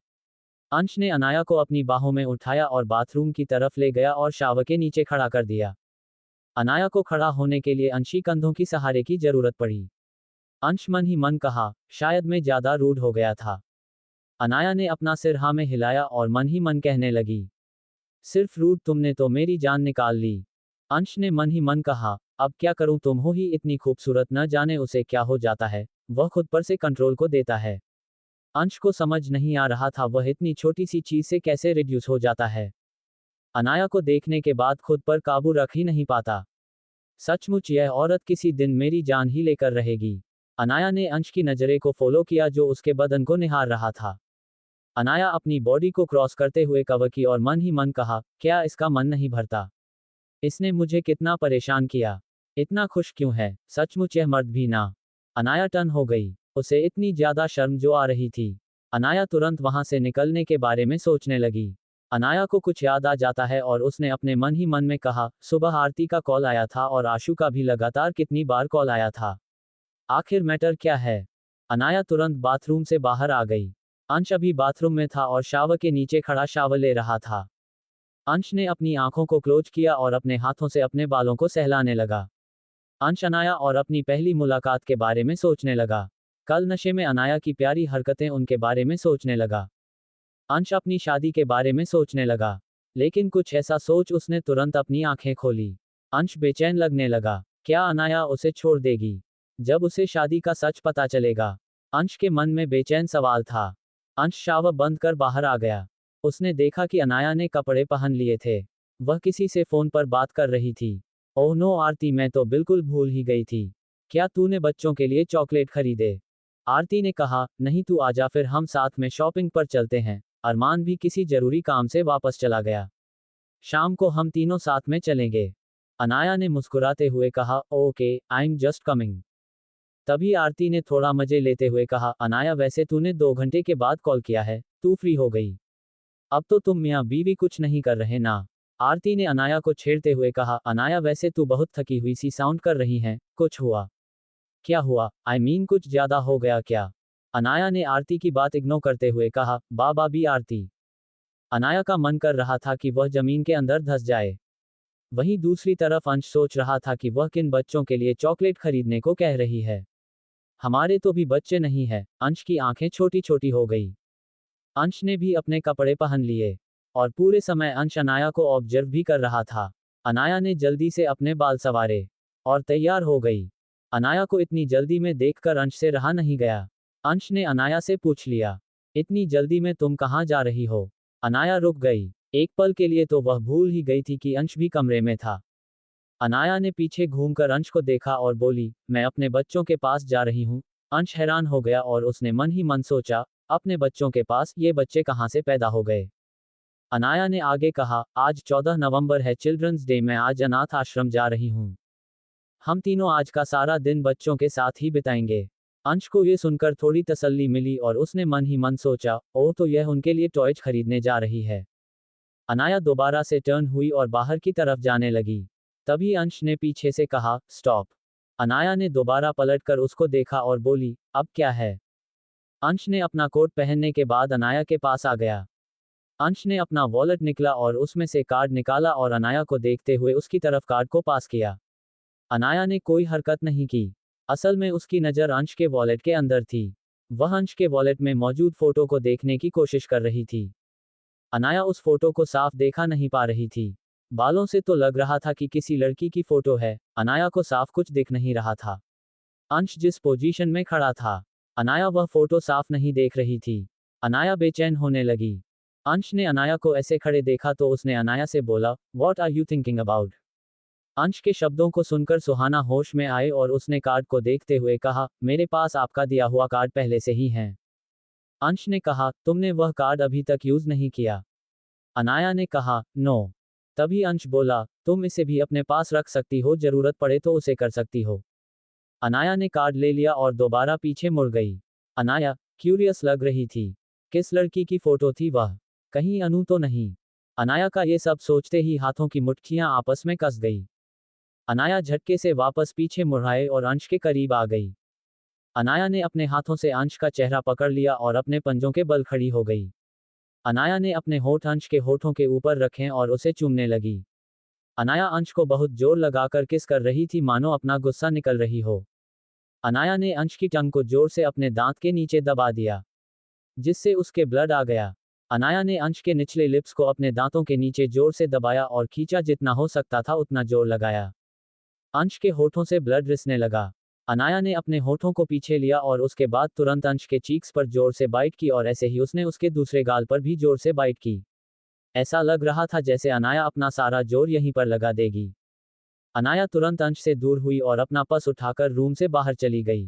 अंश ने अनाया को अपनी बाहों में उठाया और बाथरूम की तरफ ले गया और शावर के नीचे खड़ा कर दिया। अनाया को खड़ा होने के लिए अंशी कंधों की सहारे की जरूरत पड़ी। अंश मन ही मन कहा, शायद मैं ज्यादा रूड हो गया था। अनाया ने अपना सिर हाँ में हिलाया और मन ही मन कहने लगी, सिर्फ रूड, तुमने तो मेरी जान निकाल ली। अंश ने मन ही मन कहा, अब क्या करूं, तुम हो ही इतनी खूबसूरत, न जाने उसे क्या हो जाता है, वह खुद पर से कंट्रोल को देता है। अंश को समझ नहीं आ रहा था वह इतनी छोटी सी चीज से कैसे रिड्यूस हो जाता है। अनाया को देखने के बाद खुद पर काबू रख ही नहीं पाता। सचमुच यह औरत किसी दिन मेरी जान ही लेकर रहेगी। अनाया ने अंश की नजरे को फॉलो किया जो उसके बदन को निहार रहा था। अनाया अपनी बॉडी को क्रॉस करते हुए कवर की और मन ही मन कहा, क्या इसका मन नहीं भरता? इसने मुझे कितना परेशान किया। इतना खुश क्यों है? सचमुच यह मर्द भी ना। अनाया टर्न हो गई। उसे इतनी ज्यादा शर्म जो आ रही थी। अनाया तुरंत वहां से निकलने के बारे में सोचने लगी। अनाया को कुछ याद आ जाता है और उसने अपने मन ही मन में कहा, सुबह आरती का कॉल आया था और आशु का भी लगातार कितनी बार कॉल आया था। आखिर मैटर क्या है? अनाया तुरंत बाथरूम से बाहर आ गई। अंश अभी बाथरूम में था और शावर के नीचे खड़ा शावर ले रहा था। अंश ने अपनी आंखों को क्लोज किया और अपने हाथों से अपने बालों को सहलाने लगा। अंश अनाया और अपनी पहली मुलाकात के बारे में सोचने लगा। कल नशे में अनाया की प्यारी हरकतें, उनके बारे में सोचने लगा। अंश अपनी शादी के बारे में सोचने लगा। लेकिन कुछ ऐसा सोच उसने तुरंत अपनी आंखें खोली। अंश बेचैन लगने लगा। क्या अनाया उसे छोड़ देगी जब उसे शादी का सच पता चलेगा? अंश के मन में बेचैन सवाल था। अंश शावर बंद कर बाहर आ गया। उसने देखा कि अनाया ने कपड़े पहन लिए थे। वह किसी से फोन पर बात कर रही थी। ओह नो आरती, मैं तो बिल्कुल भूल ही गई थी। क्या तूने बच्चों के लिए चॉकलेट खरीदे? आरती ने कहा, नहीं, तू आजा, फिर हम साथ में शॉपिंग पर चलते हैं। अरमान भी किसी जरूरी काम से वापस चला गया। शाम को हम तीनों साथ में चलेंगे। अनाया ने मुस्कुराते हुए कहा, okay, I am just coming. तभी आरती ने थोड़ा मजे लेते हुए कहा, अनाया वैसे तूने 2 घंटे के बाद कॉल किया है, तू फ्री हो गई? अब तो तुम मियां बीवी कुछ नहीं कर रहे ना? आरती ने अनाया को छेड़ते हुए कहा, अनाया वैसे तू बहुत थकी हुई सी साउंड कर रही हैं, कुछ हुआ? क्या हुआ? आई मीन कुछ ज्यादा हो गया क्या? अनाया ने आरती की बात इग्नोर करते हुए कहा, बाबा भी आरती। अनाया का मन कर रहा था कि वह जमीन के अंदर धंस जाए। वहीं दूसरी तरफ अंश सोच रहा था कि वह किन बच्चों के लिए चॉकलेट खरीदने को कह रही है। हमारे तो भी बच्चे नहीं है। अंश की आंखें छोटी छोटी हो गई। अंश ने भी अपने कपड़े पहन लिए। और पूरे समय अंश अनाया को ऑब्जर्व भी कर रहा था। अनाया ने जल्दी से अपने बाल संवारे और तैयार हो गई। अनाया को इतनी जल्दी में देखकर अंश से रहा नहीं गया। अंश ने अनाया से पूछ लिया, इतनी जल्दी में तुम कहाँ जा रही हो? अनाया रुक गई। एक पल के लिए तो वह भूल ही गई थी कि अंश भी कमरे में था। अनाया ने पीछे घूमकर अंश को देखा और बोली, मैं अपने बच्चों के पास जा रही हूँ। अंश हैरान हो गया और उसने मन ही मन सोचा, अपने बच्चों के पास, ये बच्चे कहाँ से पैदा हो गए? अनाया ने आगे कहा, आज 14 नवंबर है, चिल्ड्रंस डे, मैं आज अनाथ आश्रम जा रही हूँ। हम तीनों आज का सारा दिन बच्चों के साथ ही बिताएंगे। अंश को ये सुनकर थोड़ी तसल्ली मिली और उसने मन ही मन सोचा, ओह, तो यह उनके लिए टॉयज खरीदने जा रही है। अनाया दोबारा से टर्न हुई और बाहर की तरफ जाने लगी। तभी अंश ने पीछे से कहा, स्टॉप। अनाया ने दोबारा पलटकर उसको देखा और बोली, अब क्या है? अंश ने अपना कोट पहनने के बाद अनाया के पास आ गया। अंश ने अपना वॉलेट निकला और उसमें से कार्ड निकाला और अनाया को देखते हुए उसकी तरफ कार्ड को पास किया। अनाया ने कोई हरकत नहीं की। असल में उसकी नज़र अंश के वॉलेट के अंदर थी। वह अंश के वॉलेट में मौजूद फोटो को देखने की कोशिश कर रही थी। अनाया उस फोटो को साफ देखा नहीं पा रही थी। बालों से तो लग रहा था कि किसी लड़की की फोटो है। अनाया को साफ कुछ दिख नहीं रहा था। अंश जिस पोजीशन में खड़ा था, अनाया वह फोटो साफ नहीं देख रही थी। अनाया बेचैन होने लगी। अंश ने अनाया को ऐसे खड़े देखा तो उसने अनाया से बोला, what are you thinking about? Ansh के शब्दों को सुनकर सुहाना होश में आए और उसने कार्ड को देखते हुए कहा, मेरे पास आपका दिया हुआ कार्ड पहले से ही है। अंश ने कहा, तुमने वह कार्ड अभी तक यूज नहीं किया? अनाया ने कहा, नो। तभी अंश बोला, तुम इसे भी अपने पास रख सकती हो, जरूरत पड़े तो उसे कर सकती हो। अनाया ने कार्ड ले लिया और दोबारा पीछे मुड़ गई। अनाया क्यूरियस लग रही थी। किस लड़की की फोटो थी वह? कहीं अनु तो नहीं? अनाया का ये सब सोचते ही हाथों की मुट्ठियां आपस में कस गई। अनाया झटके से वापस पीछे मुड़ाए और अंश के करीब आ गई। अनाया ने अपने हाथों से अंश का चेहरा पकड़ लिया और अपने पंजों के बल खड़ी हो गई। अनाया ने अपने होठ अंश के होठों के ऊपर रखे और उसे चूमने लगी। अनाया अंश को बहुत जोर लगाकर किस कर रही थी, मानो अपना गुस्सा निकल रही हो। अनाया ने अंश की टंग को जोर से अपने दांत के नीचे दबा दिया, जिससे उसके ब्लड आ गया। अनाया ने अंश के निचले लिप्स को अपने दांतों के नीचे जोर से दबाया और खींचा, जितना हो सकता था उतना जोर लगाया। अंश के होठों से ब्लड रिसने लगा। अनाया ने अपने होठों को पीछे लिया और उसके बाद तुरंत अंश के चीक्स पर जोर से बाइट की और ऐसे ही उसने उसके दूसरे गाल पर भी जोर से बाइट की। ऐसा लग रहा था जैसे अनाया अपना सारा जोर यहीं पर लगा देगी। अनाया तुरंत अंश से दूर हुई और अपना पस उठाकर रूम से बाहर चली गई।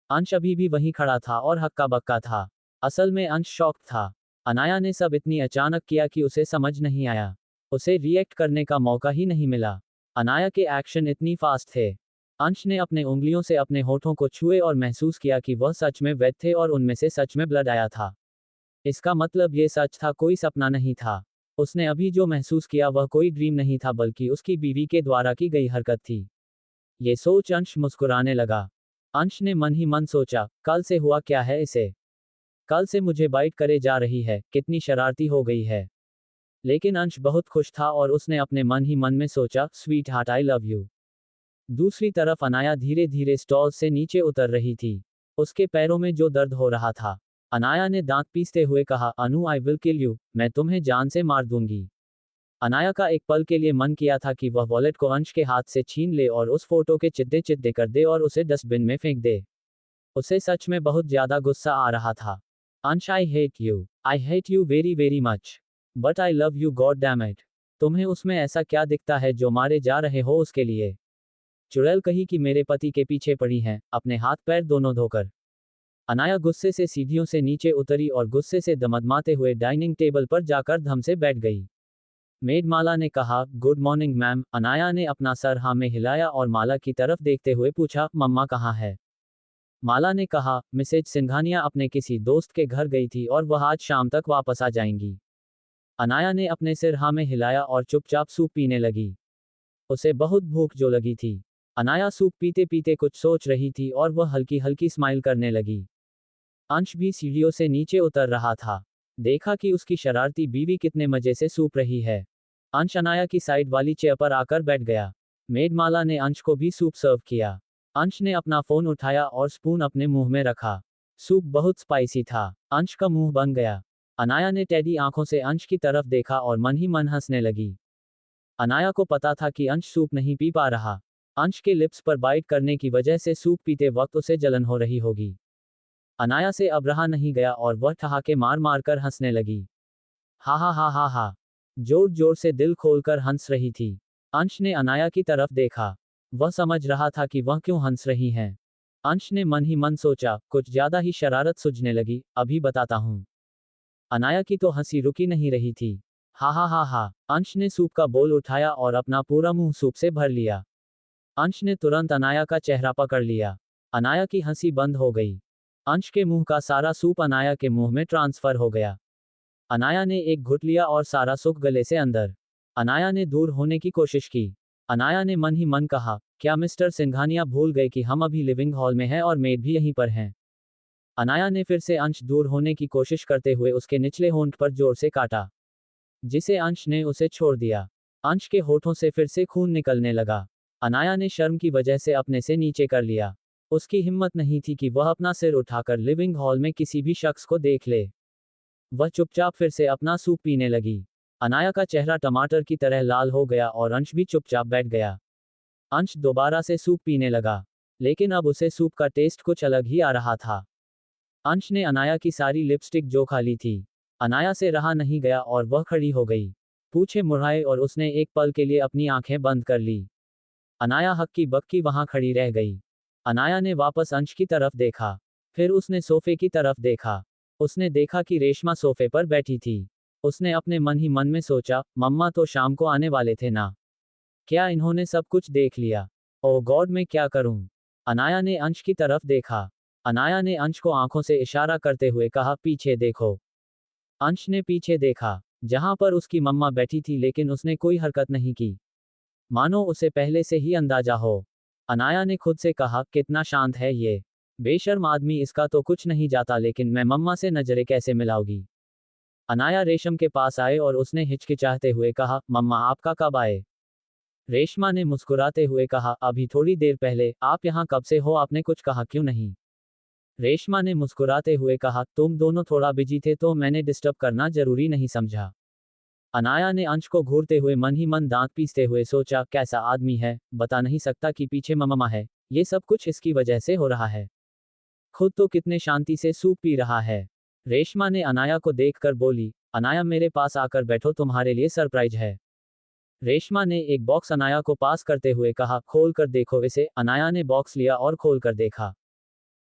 अंश अभी भी वहीं खड़ा था और हक्का बक्का था। असल में अंश शॉक्ड था। अनाया ने सब इतनी अचानक किया कि उसे समझ नहीं आया। उसे रिएक्ट करने का मौका ही नहीं मिला। अनाया के एक्शन इतनी फास्ट थे। अंश ने अपने उंगलियों से अपने होठों को छुए और महसूस किया कि वह सच में वेट थे और उनमें से सच में ब्लड आया था। इसका मतलब ये सच था, कोई सपना नहीं था। उसने अभी जो महसूस किया वह कोई ड्रीम नहीं था, बल्कि उसकी बीवी के द्वारा की गई हरकत थी। ये सोच अंश मुस्कुराने लगा। अंश ने मन ही मन सोचा, कल से हुआ क्या है इसे? कल से मुझे बाइट करे जा रही है, कितनी शरारती हो गई है। लेकिन अंश बहुत खुश था और उसने अपने मन ही मन में सोचा, sweet heart, I love you. दूसरी तरफ अनाया धीरे धीरे स्टॉल से नीचे उतर रही थी। उसके पैरों में जो दर्द हो रहा था। अनाया ने दांत पीसते हुए कहा, अनु, आई विल किल यू, मैं तुम्हें जान से मार दूंगी। अनाया का एक पल के लिए मन किया था कि वह वॉलेट को अंश के हाथ से छीन ले और उस फोटो के चिद्दे चिद्दे कर दे और उसे डस्टबिन में फेंक दे। उसे सच में बहुत ज्यादा गुस्सा आ रहा था। अंश, I hate you very very much, but I love you, god damn it. तुम्हें उसमें ऐसा क्या दिखता है जो मारे जा रहे हो उसके लिए? चुड़ैल कही कि मेरे पति के पीछे पड़ी हैं, अपने हाथ पैर दोनों धोकर। अनाया गुस्से से सीढ़ियों से नीचे उतरी और गुस्से से दमदमाते हुए डाइनिंग टेबल पर जाकर धम से बैठ गई। मेड माला ने कहा, गुड मॉर्निंग मैम। अनाया ने अपना सर हाँ में हिलाया और माला की तरफ देखते हुए पूछा, मम्मा कहाँ है? माला ने कहा, मिसेज सिंघानिया अपने किसी दोस्त के घर गई थी और वह आज शाम तक वापस आ जाएंगी। अनाया ने अपने सिर हाँ में हिलाया और चुपचाप सूप पीने लगी। उसे बहुत भूख जो लगी थी। अनाया सूप पीते पीते कुछ सोच रही थी और वह हल्की हल्की स्माइल करने लगी। अंश भी सीढ़ियों से नीचे उतर रहा था। देखा कि उसकी शरारती बीवी कितने मजे से सूप रही है। अंश अनाया की साइड वाली चेयर पर आकर बैठ गया। मेड माला ने अंश को भी सूप सर्व किया। अंश ने अपना फोन उठाया और स्पून अपने मुंह में रखा। सूप बहुत स्पाइसी था। अंश का मुंह बन गया। अनाया ने टेढ़ी आंखों से अंश की तरफ देखा और मन ही मन हंसने लगी। अनाया को पता था कि अंश सूप नहीं पी पा रहा। अंश के लिप्स पर बाइट करने की वजह से सूप पीते वक्त उसे जलन हो रही होगी। अनाया से अब रहा नहीं गया और वह ठहाके मार मार कर हंसने लगी। हा हा हा हा हा। जोर जोर से दिल खोलकर हंस रही थी। अंश ने अनाया की तरफ देखा। वह समझ रहा था कि वह क्यों हंस रही हैं। अंश ने मन ही मन सोचा, कुछ ज्यादा ही शरारत सूझने लगी, अभी बताता हूं। अनाया की तो हंसी रुकी नहीं रही थी। हा हा हा हा। अंश ने सूप का बोल उठाया और अपना पूरा मुंह सूप से भर लिया। अंश ने तुरंत अनाया का चेहरा पकड़ लिया। अनाया की हंसी बंद हो गई। अंश के मुंह का सारा सूप अनाया के मुंह में ट्रांसफर हो गया। अनाया ने एक घुट लिया और सारा सूप गले से अंदर। अनाया ने दूर होने की कोशिश की। अनाया ने मन ही मन कहा, क्या मिस्टर सिंघानिया भूल गए कि हम अभी लिविंग हॉल में हैं और मेड भी यहीं पर हैं। अनाया ने फिर से अंश दूर होने की कोशिश करते हुए उसके निचले होंठ पर जोर से काटा, जिसे अंश ने उसे छोड़ दिया। अंश के होठों से फिर से खून निकलने लगा। अनाया ने शर्म की वजह से अपने से नीचे कर लिया। उसकी हिम्मत नहीं थी कि वह अपना सिर उठाकर लिविंग हॉल में किसी भी शख्स को देख ले। वह चुपचाप फिर से अपना सूप पीने लगी। अनाया का चेहरा टमाटर की तरह लाल हो गया और अंश भी चुपचाप बैठ गया। अंश दोबारा से सूप पीने लगा, लेकिन अब उसे सूप का टेस्ट कुछ अलग ही आ रहा था। अंश ने अनाया की सारी लिपस्टिक जो खा ली थी। अनाया से रहा नहीं गया और वह खड़ी हो गई। पूछे मुड़ाए और उसने एक पल के लिए अपनी आंखें बंद कर ली। अनाया हक्की बक्की वहां खड़ी रह गई। अनाया ने वापस अंश की तरफ देखा। फिर उसने सोफे की तरफ देखा। उसने देखा कि रेशमा सोफे पर बैठी थी। उसने अपने मन ही मन में सोचा, मम्मा तो शाम को आने वाले थे ना। क्या इन्होंने सब कुछ देख लिया? ओह गॉड, मैं क्या करूं? अनाया ने अंश की तरफ देखा। अनाया ने अंश को आंखों से इशारा करते हुए कहा, पीछे देखो। अंश ने पीछे देखा, जहां पर उसकी मम्मा बैठी थी, लेकिन उसने कोई हरकत नहीं की, मानो उसे पहले से ही अंदाजा हो। अनाया ने खुद से कहा, कितना शांत है ये बेशर्म आदमी, इसका तो कुछ नहीं जाता, लेकिन मैं मम्मा से नजरें कैसे मिलाऊंगी। अनाया रेशम के पास आए और उसने हिचकिचाते हुए कहा, मम्मा आपका कब आए? रेशमा ने मुस्कुराते हुए कहा, अभी थोड़ी देर पहले। आप यहाँ कब से हो, आपने कुछ कहा क्यों नहीं? रेशमा ने मुस्कुराते हुए कहा, तुम दोनों थोड़ा बिजी थे तो मैंने डिस्टर्ब करना जरूरी नहीं समझा। अनाया ने अंश को घूरते हुए मन ही मन दांत पीसते हुए सोचा, कैसा आदमी है, बता नहीं सकता कि पीछे मम्मा है। ये सब कुछ इसकी वजह से हो रहा है। खुद तो कितने शांति से सूप पी रहा है। रेशमा ने अनाया को देखकर बोली, अनाया मेरे पास आकर बैठो, तुम्हारे लिए सरप्राइज है। रेशमा ने एक बॉक्स अनाया को पास करते हुए कहा, खोल कर देखो इसे। अनाया ने बॉक्स लिया और खोल कर देखा।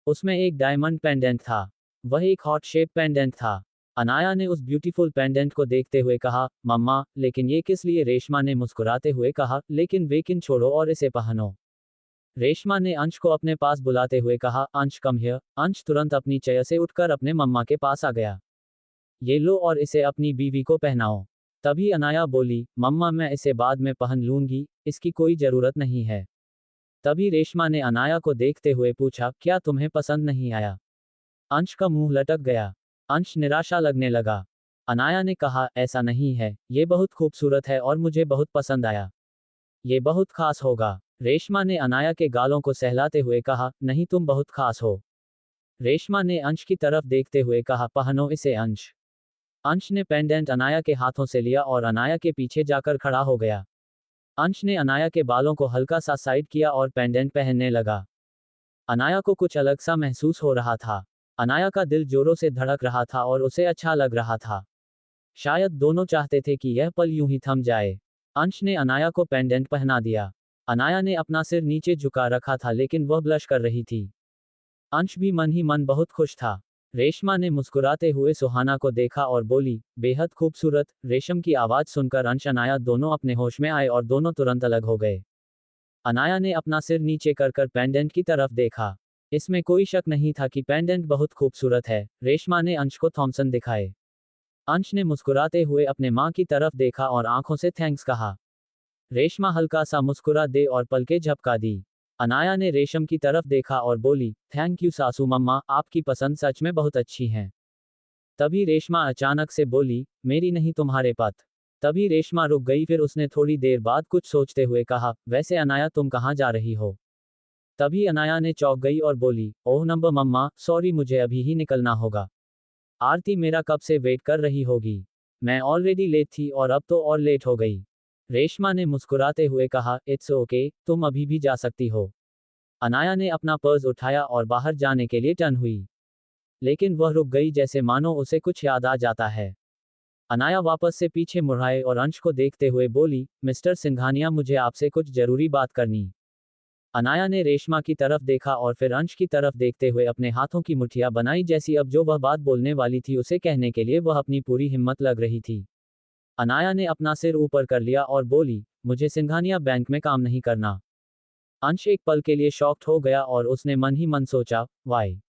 उसमें एक डायमंड पेंडेंट था। वह एक हॉट शेप पेंडेंट था। अनाया ने उस ब्यूटीफुल पेंडेंट को देखते हुए कहा, मम्मा लेकिन ये किस लिए? रेशमा ने मुस्कुराते हुए कहा, लेकिन वेकिन छोड़ो और इसे पहनो। रेशमा ने अंश को अपने पास बुलाते हुए कहा, अंश कम हियर। अंश तुरंत अपनी चेयर से उठकर अपने मम्मा के पास आ गया। ये लो और इसे अपनी बीवी को पहनाओ। तभी अनाया बोली, मम्मा मैं इसे बाद में पहन लूंगी, इसकी कोई जरूरत नहीं है। तभी रेशमा ने अनाया को देखते हुए पूछा, क्या तुम्हें पसंद नहीं आया? अंश का मुंह लटक गया। अंश निराशा लगने लगा। अनाया ने कहा, ऐसा नहीं है, ये बहुत खूबसूरत है और मुझे बहुत पसंद आया। ये बहुत खास होगा। रेशमा ने अनाया के गालों को सहलाते हुए कहा, नहीं तुम बहुत खास हो। रेशमा ने अंश की तरफ देखते हुए कहा, पहनो इसे अंश। अंश ने पेंडेंट अनाया के हाथों से लिया और अनाया के पीछे जाकर खड़ा हो गया। अंश ने अनाया के बालों को हल्का सा साइड किया और पेंडेंट पहनने लगा। अनाया को कुछ अलग सा महसूस हो रहा था। अनाया का दिल जोरों से धड़क रहा था और उसे अच्छा लग रहा था। शायद दोनों चाहते थे कि यह पल यूं ही थम जाए। अंश ने अनाया को पेंडेंट पहना दिया। अनाया ने अपना सिर नीचे झुका रखा था, लेकिन वह ब्लश कर रही थी। अंश भी मन ही मन बहुत खुश था। रेशमा ने मुस्कुराते हुए सुहाना को देखा और बोली, बेहद खूबसूरत। रेशम की आवाज सुनकर अंश अनाया दोनों अपने होश में आए और दोनों तुरंत अलग हो गए। अनाया ने अपना सिर नीचे कर पेंडेंट की तरफ देखा। इसमें कोई शक नहीं था कि पेंडेंट बहुत खूबसूरत है। रेशमा ने अंश को थॉमसन दिखाए। अंश ने मुस्कुराते हुए अपने माँ की तरफ देखा और आंखों से थैंक्स कहा। रेशमा हल्का सा मुस्कुरा दे और पलके झपका दी। अनाया ने रेशम की तरफ देखा और बोली, थैंक यू सासू मम्मा, आपकी पसंद सच में बहुत अच्छी है। तभी रेशमा अचानक से बोली, मेरी नहीं तुम्हारे पत। तभी रेशमा रुक गई, फिर उसने थोड़ी देर बाद कुछ सोचते हुए कहा, वैसे अनाया तुम कहाँ जा रही हो? तभी अनाया ने चौंक गई और बोली, ओह नंबर मम्मा, सॉरी मुझे अभी ही निकलना होगा। आरती मेरा कब से वेट कर रही होगी। मैं ऑलरेडी लेट थी और अब तो और लेट हो गई। रेशमा ने मुस्कुराते हुए कहा, इट्स ओके, तुम अभी भी जा सकती हो। अनाया ने अपना पर्स उठाया और बाहर जाने के लिए टर्न हुई। लेकिन वह रुक गई, जैसे मानो उसे कुछ याद आ जाता है। अनाया वापस से पीछे मुड़ाए और अंश को देखते हुए बोली, मिस्टर सिंघानिया, मुझे आपसे कुछ जरूरी बात करनी। अनाया ने रेशमा की तरफ देखा और फिर अंश की तरफ देखते हुए अपने हाथों की मुठ्ठियां बनाई, जैसी अब जो वह बात बोलने वाली थी उसे कहने के लिए वह अपनी पूरी हिम्मत लग रही थी। अनाया ने अपना सिर ऊपर कर लिया और बोली, मुझे सिंघानिया बैंक में काम नहीं करना। अंश एक पल के लिए शॉक्ड हो गया और उसने मन ही मन सोचा, वाई,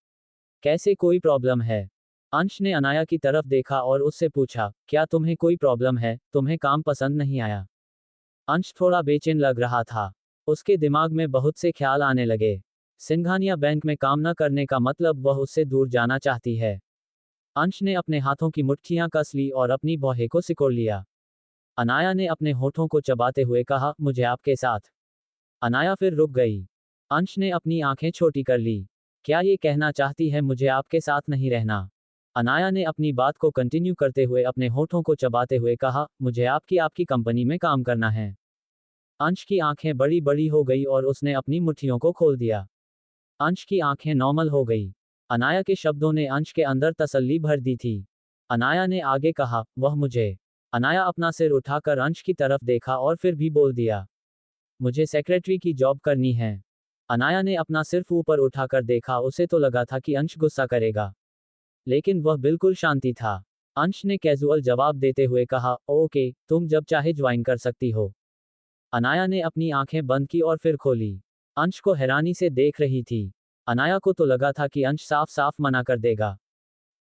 कैसे, कोई प्रॉब्लम है? अंश ने अनाया की तरफ देखा और उससे पूछा, क्या तुम्हें कोई प्रॉब्लम है, तुम्हें काम पसंद नहीं आया? अंश थोड़ा बेचैन लग रहा था। उसके दिमाग में बहुत से ख्याल आने लगे। सिंघानिया बैंक में काम न करने का मतलब वह उससे दूर जाना चाहती है। अंश ने अपने हाथों की मुट्ठियां कस ली और अपनी भौहें को सिकोड़ लिया। अनाया ने अपने होठों को चबाते हुए कहा, मुझे आपके साथ। अनाया फिर रुक गई। अंश ने अपनी आंखें छोटी कर ली। क्या ये कहना चाहती है मुझे आपके साथ नहीं रहना? अनाया ने अपनी बात को कंटिन्यू करते हुए अपने होठों को चबाते हुए कहा, मुझे आपकी आपकी कंपनी में काम करना है। अंश की आंखें बड़ी बड़ी हो गई और उसने अपनी मुट्ठियों को खोल दिया। अंश की आंखें नॉर्मल हो गई। अनाया के शब्दों ने अंश के अंदर तसल्ली भर दी थी। अनाया ने आगे कहा, वह मुझे। अनाया अपना सिर उठाकर अंश की तरफ देखा और फिर भी बोल दिया, मुझे सेक्रेटरी की जॉब करनी है। अनाया ने अपना सिर्फ ऊपर उठाकर देखा, उसे तो लगा था कि अंश गुस्सा करेगा। लेकिन वह बिल्कुल शांति था। अंश ने कैजुअल जवाब देते हुए कहा, ओके, तुम जब चाहे ज्वाइन कर सकती हो। अनाया ने अपनी आंखें बंद की और फिर खोली। अंश को हैरानी से देख रही थी। अनाया को तो लगा था कि अंश साफ साफ मना कर देगा।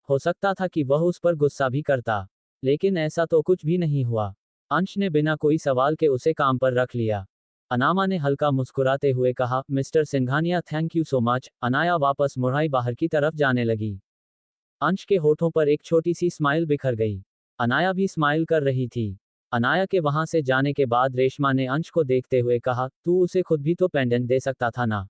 हो सकता था कि वह उस पर गुस्सा भी करता। लेकिन ऐसा तो कुछ भी नहीं हुआ। अंश ने बिना कोई सवाल के उसे काम पर रख लिया। अनामा ने हल्का मुस्कुराते हुए कहा, mister Singhania, thank you so much. Anaya वापस मुड़ाई बाहर की तरफ जाने लगी। अंश के होठों पर एक छोटी सी स्माइल बिखर गई। अनाया भी स्माइल कर रही थी। अनाया के वहां से जाने के बाद रेशमा ने अंश को देखते हुए कहा, तू उसे खुद भी तो पेंडेंट दे सकता था ना?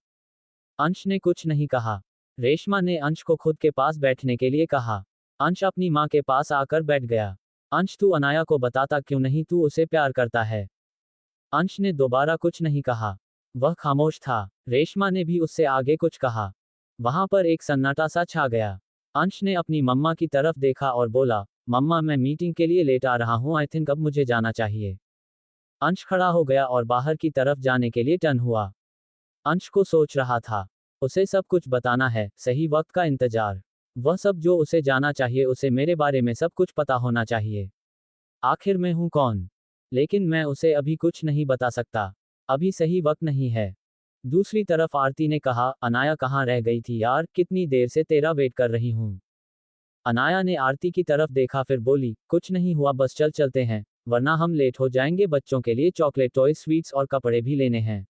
अंश ने कुछ नहीं कहा। रेशमा ने अंश को खुद के पास बैठने के लिए कहा। अंश अपनी माँ के पास आकर बैठ गया। अंश, तू अनाया को बताता क्यों नहीं तू उसे प्यार करता है? अंश ने दोबारा कुछ नहीं कहा। वह खामोश था। रेशमा ने भी उससे आगे कुछ कहा। वहां पर एक सन्नाटा सा छा गया। अंश ने अपनी मम्मा की तरफ देखा और बोला, मम्मा, मैं मीटिंग के लिए लेट आ रहा हूँ, आई थिंक अब मुझे जाना चाहिए। अंश खड़ा हो गया और बाहर की तरफ जाने के लिए टर्न हुआ। अंश को सोच रहा था, उसे सब कुछ बताना है, सही वक्त का इंतजार। वह सब जो उसे जाना चाहिए, उसे मेरे बारे में सब कुछ पता होना चाहिए। आखिर मैं हूं कौन? लेकिन मैं उसे अभी कुछ नहीं बता सकता। अभी सही वक्त नहीं है। दूसरी तरफ आरती ने कहा, अनाया कहाँ रह गई थी यार, कितनी देर से तेरा वेट कर रही हूँ। अनाया ने आरती की तरफ देखा, फिर बोली, कुछ नहीं हुआ, बस चल चलते हैं, वरना हम लेट हो जाएंगे, बच्चों के लिए चॉकलेट, टॉय, स्वीट्स और कपड़े भी लेने हैं।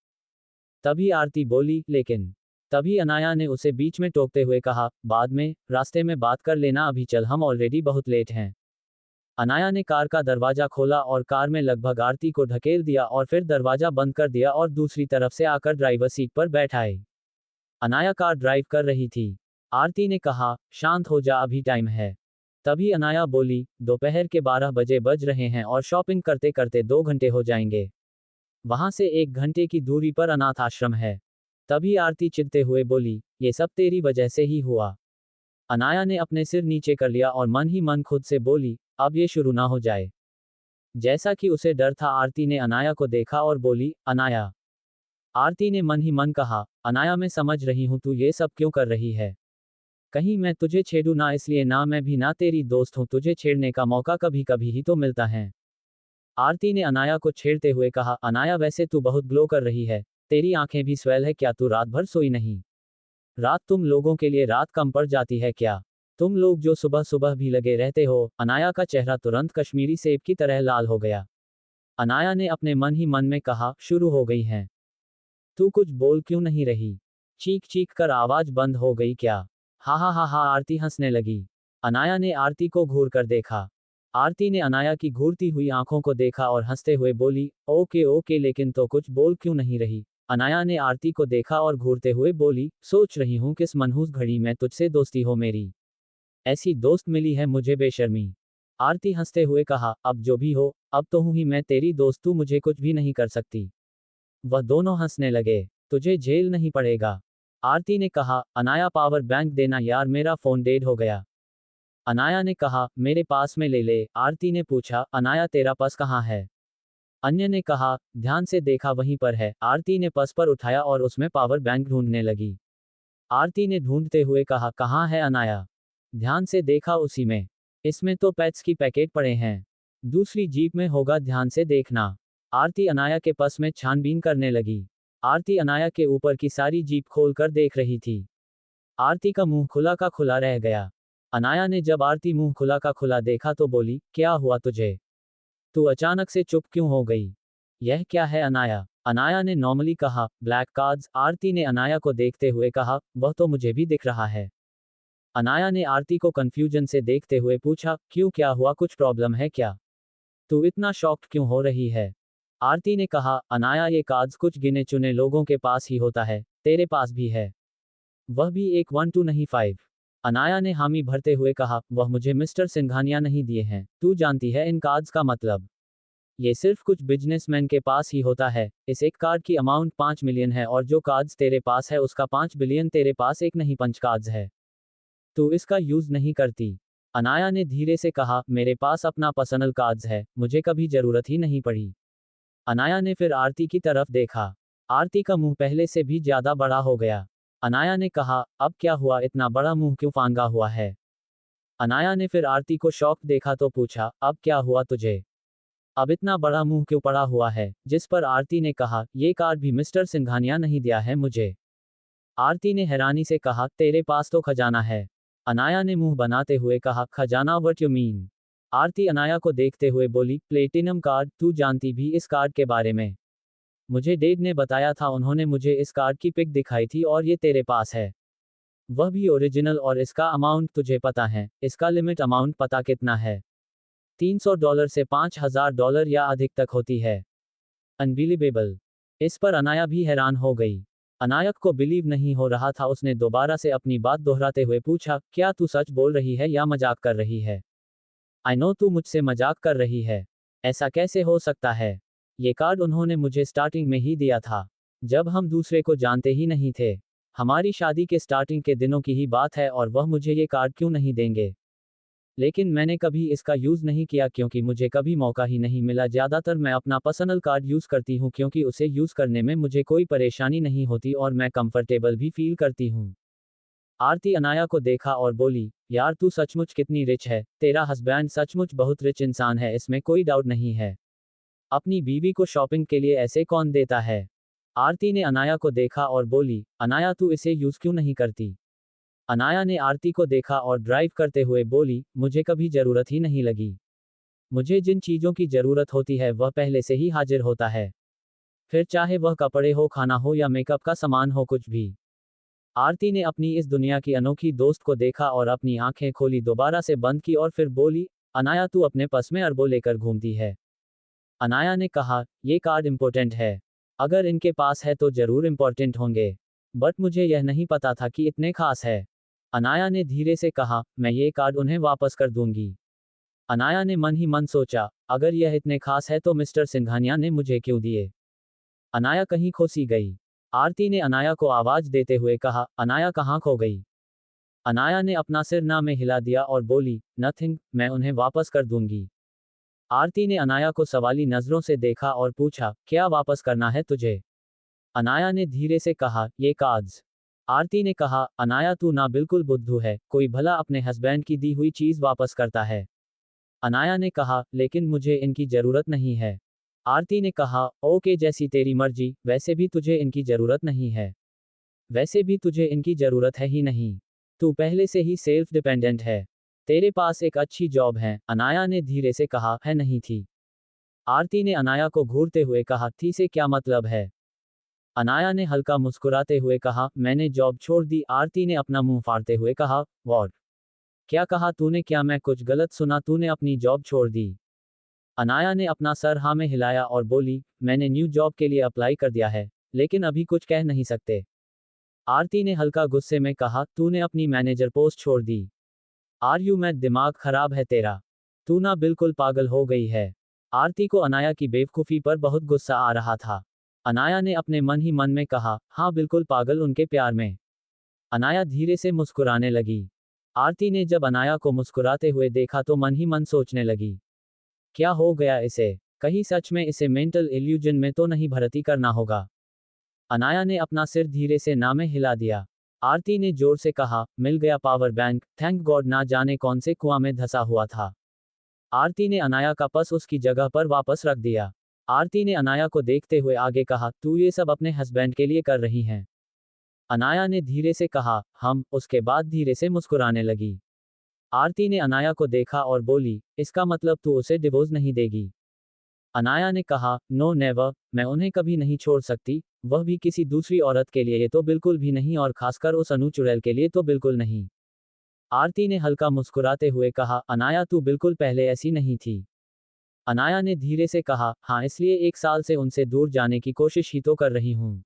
तभी आरती बोली, लेकिन। तभी अनाया ने उसे बीच में टोकते हुए कहा, बाद में, रास्ते में बात कर लेना, अभी चल, हम ऑलरेडी बहुत लेट हैं। अनाया ने कार का दरवाजा खोला और कार में लगभग आरती को ढकेल दिया और फिर दरवाजा बंद कर दिया और दूसरी तरफ से आकर ड्राइवर सीट पर बैठाए। अनाया कार ड्राइव कर रही थी। आरती ने कहा, शांत हो जा, अभी टाइम है। तभी अनाया बोली, दोपहर के 12 बजे बज रहे हैं और शॉपिंग करते करते 2 घंटे हो जाएंगे। वहां से 1 घंटे की दूरी पर अनाथ आश्रम है। तभी आरती चिढ़ते हुए बोली, ये सब तेरी वजह से ही हुआ। अनाया ने अपने सिर नीचे कर लिया और मन ही मन खुद से बोली, अब ये शुरू ना हो जाए। जैसा कि उसे डर था, आरती ने अनाया को देखा और बोली, अनाया। आरती ने मन ही मन कहा, अनाया, मैं समझ रही हूं तू ये सब क्यों कर रही है। कहीं मैं तुझे छेड़ू ना, इसलिए ना मैं भी ना तेरी दोस्त हूं, तुझे छेड़ने का मौका कभी कभी ही तो मिलता है। आरती ने अनाया को छेड़ते हुए कहा, अनाया, वैसे तू बहुत ग्लो कर रही है, तेरी आंखें भी स्वेल है, क्या तू रात भर सोई नहीं? रात तुम लोगों के लिए रात कम पड़ जाती है क्या? तुम लोग जो सुबह सुबह भी लगे रहते हो। अनाया का चेहरा तुरंत कश्मीरी सेब की तरह लाल हो गया। अनाया ने अपने मन ही मन में कहा, शुरू हो गई हैं। तू कुछ बोल क्यों नहीं रही? चीख चीख कर आवाज बंद हो गई क्या? हा हा हा हा, आरती हंसने लगी। अनाया ने आरती को घूर कर देखा। आरती ने अनाया की घूरती हुई आंखों को देखा और हंसते हुए बोली, ओके ओके, लेकिन तो कुछ बोल क्यों नहीं रही? अनाया ने आरती को देखा और घूरते हुए बोली, सोच रही हूं किस मनहूस घड़ी में तुझसे दोस्ती हो मेरी। ऐसी दोस्त मिली है मुझे बेशर्मी। आरती हंसते हुए कहा, अब जो भी हो, अब तो हूं ही मैं तेरी दोस्त, तू मुझे कुछ भी नहीं कर सकती। वह दोनों हंसने लगे। तुझे जेल नहीं पड़ेगा। आरती ने कहा, अनाया पावर बैंक देना यार, मेरा फोन डेड हो गया। अनाया ने कहा, मेरे पास में ले ले। आरती ने पूछा, अनाया तेरा पर्स कहाँ है? अन्य ने कहा, ध्यान से देखा वहीं पर है। आरती ने पर्स पर उठाया और उसमें पावर बैंक ढूंढने लगी। आरती ने ढूंढते हुए कहा, कहाँ है अनाया? ध्यान से देखा, उसी में। इसमें तो पैट्स की पैकेट पड़े हैं। दूसरी जीप में होगा, ध्यान से देखना। आरती अनाया के पर्स में छानबीन करने लगी। आरती अनाया के ऊपर की सारी जीप खोल कर देख रही थी। आरती का मुंह खुला का खुला रह गया। अनाया ने जब आरती मुंह खुला का खुला देखा तो बोली, क्या हुआ तुझे? तू अचानक से चुप क्यों हो गई? यह क्या है अनाया? अनाया ने नॉर्मली कहा, ब्लैक कार्ड्स। आरती ने अनाया को देखते हुए कहा, वह तो मुझे भी दिख रहा है। अनाया ने आरती को कंफ्यूजन से देखते हुए पूछा, क्यों, क्या हुआ, कुछ प्रॉब्लम है क्या? तू इतना शॉक्ड क्यों हो रही है? आरती ने कहा, अनाया ये कार्ड्स कुछ गिने चुने लोगों के पास ही होता है, तेरे पास भी है। वह भी एक 1 2 नहीं 5। अनाया ने हामी भरते हुए कहा, वह मुझे मिस्टर सिंघानिया नहीं दिए हैं, तू जानती है इन कार्ड्स का मतलब। ये सिर्फ कुछ बिजनेसमैन के पास ही होता है। इस एक कार्ड की अमाउंट 5 मिलियन है और जो कार्ड्स तेरे पास है उसका 5 बिलियन, तेरे पास एक नहीं 5 कार्ड्स है। तू इसका यूज नहीं करती। अनाया ने धीरे से कहा, मेरे पास अपना पर्सनल कार्ड्स है, मुझे कभी जरूरत ही नहीं पड़ी। अनाया ने फिर आरती की तरफ देखा। आरती का मुंह पहले से भी ज्यादा बड़ा हो गया। अनाया ने कहा, अब क्या हुआ, इतना बड़ा मुंह क्यों फांगा हुआ है? अनाया ने फिर आरती को शॉक देखा तो पूछा, अब क्या हुआ तुझे? अब इतना बड़ा मुंह क्यों पड़ा हुआ है? जिस पर आरती ने कहा, ये कार्ड भी मिस्टर सिंघानिया नहीं दिया है मुझे। आरती ने हैरानी से कहा, तेरे पास तो खजाना है। अनाया ने मुंह बनाते हुए कहा, खजाना, व्हाट यू मीन? आरती अनाया को देखते हुए बोली, प्लेटिनम कार्ड, तू जानती भी इस कार्ड के बारे में? मुझे डैड ने बताया था, उन्होंने मुझे इस कार्ड की पिक दिखाई थी और ये तेरे पास है। वह भी ओरिजिनल, और इसका अमाउंट तुझे पता है? इसका लिमिट अमाउंट पता कितना है? $300 से $5000 या अधिक तक होती है। अनबिलीवेबल। इस पर अनाया भी हैरान हो गई। अनायक को बिलीव नहीं हो रहा था। उसने दोबारा से अपनी बात दोहराते हुए पूछा, क्या तू सच बोल रही है या मजाक कर रही है? आई नो तू मुझसे मजाक कर रही है। ऐसा कैसे हो सकता है? ये कार्ड उन्होंने मुझे स्टार्टिंग में ही दिया था, जब हम दूसरे को जानते ही नहीं थे। हमारी शादी के स्टार्टिंग के दिनों की ही बात है, और वह मुझे ये कार्ड क्यों नहीं देंगे? लेकिन मैंने कभी इसका यूज नहीं किया क्योंकि मुझे कभी मौका ही नहीं मिला। ज्यादातर मैं अपना पर्सनल कार्ड यूज करती हूँ क्योंकि उसे यूज करने में मुझे कोई परेशानी नहीं होती और मैं कंफर्टेबल भी फील करती हूँ। आरती अनाया को देखा और बोली, यार तू सचमुच कितनी रिच है, तेरा हस्बैंड सचमुच बहुत रिच इंसान है, इसमें कोई डाउट नहीं है। अपनी बीवी को शॉपिंग के लिए ऐसे कौन देता है? आरती ने अनाया को देखा और बोली, अनाया तू इसे यूज क्यों नहीं करती? अनाया ने आरती को देखा और ड्राइव करते हुए बोली, मुझे कभी जरूरत ही नहीं लगी। मुझे जिन चीजों की जरूरत होती है वह पहले से ही हाजिर होता है, फिर चाहे वह कपड़े हो, खाना हो या मेकअप का सामान हो, कुछ भी। आरती ने अपनी इस दुनिया की अनोखी दोस्त को देखा और अपनी आंखें खोली, दोबारा से बंद की और फिर बोली, अनाया तू अपने पर्स में अरबों लेकर घूमती है। अनाया ने कहा, ये कार्ड इम्पोर्टेंट है। अगर इनके पास है तो जरूर इम्पोर्टेंट होंगे, बट मुझे यह नहीं पता था कि इतने खास है। अनाया ने धीरे से कहा, मैं ये कार्ड उन्हें वापस कर दूंगी। अनाया ने मन ही मन सोचा, अगर यह इतने खास है तो मिस्टर सिंघानिया ने मुझे क्यों दिए? अनाया कहीं खो सी गई। आरती ने अनाया को आवाज देते हुए कहा, अनाया कहाँ खो गई? अनाया ने अपना सिर ना में हिला दिया और बोली, नथिंग, मैं उन्हें वापस कर दूंगी। आरती ने अनाया को सवाली नजरों से देखा और पूछा, क्या वापस करना है तुझे? अनाया ने धीरे से कहा, ये कार्ड्स। आरती ने कहा, अनाया तू ना बिल्कुल बुद्धू है, कोई भला अपने हस्बैंड की दी हुई चीज वापस करता है? अनाया ने कहा, लेकिन मुझे इनकी जरूरत नहीं है। आरती ने कहा, ओके, जैसी तेरी मर्जी, वैसे भी तुझे इनकी जरूरत नहीं है। वैसे भी तुझे इनकी जरूरत है ही नहीं। तू पहले से ही सेल्फ डिपेंडेंट है। तेरे पास एक अच्छी जॉब है। अनाया ने धीरे से कहा, है नहीं थी? आरती ने अनाया को घूरते हुए कहा, थी से क्या मतलब है? अनाया ने हल्का मुस्कुराते हुए कहा, मैंने जॉब छोड़ दी। आरती ने अपना मुंह फाड़ते हुए कहा, व्हाट? क्या कहा तूने? क्या मैं कुछ गलत सुना? तूने अपनी जॉब छोड़ दी? अनाया ने अपना सर हाँ में हिलाया और बोली, मैंने न्यू जॉब के लिए अप्लाई कर दिया है, लेकिन अभी कुछ कह नहीं सकते। आरती ने हल्का गुस्से में कहा, तूने अपनी मैनेजर पोस्ट छोड़ दी? आर यू मैड, दिमाग खराब है तेरा? तू ना बिल्कुल पागल हो गई है? आरती को अनाया की बेवकूफ़ी पर बहुत गुस्सा आ रहा था। अनाया ने अपने मन ही मन में कहा, हाँ बिल्कुल पागल उनके प्यार में। अनाया धीरे से मुस्कुराने लगी। आरती ने जब अनाया को मुस्कुराते हुए देखा तो मन ही मन सोचने लगी, क्या हो गया इसे? कहीं सच में इसे मेंटल इल्यूजन में तो नहीं भर्ती करना होगा। अनाया ने अपना सिर धीरे से ना में हिला दिया। आरती ने जोर से कहा, मिल गया पावर बैंक, थैंक गॉड, ना जाने कौन से कुआं में धंसा हुआ था। आरती ने अनाया का पर्स उसकी जगह पर वापस रख दिया। आरती ने अनाया को देखते हुए आगे कहा, तू ये सब अपने हस्बैंड के लिए कर रही हैं? अनाया ने धीरे से कहा, हम, उसके बाद धीरे से मुस्कुराने लगी। आरती ने अनाया को देखा और बोली, इसका मतलब तू उसे डिवोर्स नहीं देगी? अनाया ने कहा, नो नेवर, मैं उन्हें कभी नहीं छोड़ सकती, वह भी किसी दूसरी औरत के लिए तो बिल्कुल भी नहीं, और खासकर उस अनु चुड़ैल के लिए तो बिल्कुल नहीं। आरती ने हल्का मुस्कुराते हुए कहा, अनाया तू बिल्कुल पहले ऐसी नहीं थी। अनाया ने धीरे से कहा, हाँ इसलिए 1 साल से उनसे दूर जाने की कोशिश ही तो कर रही हूँ।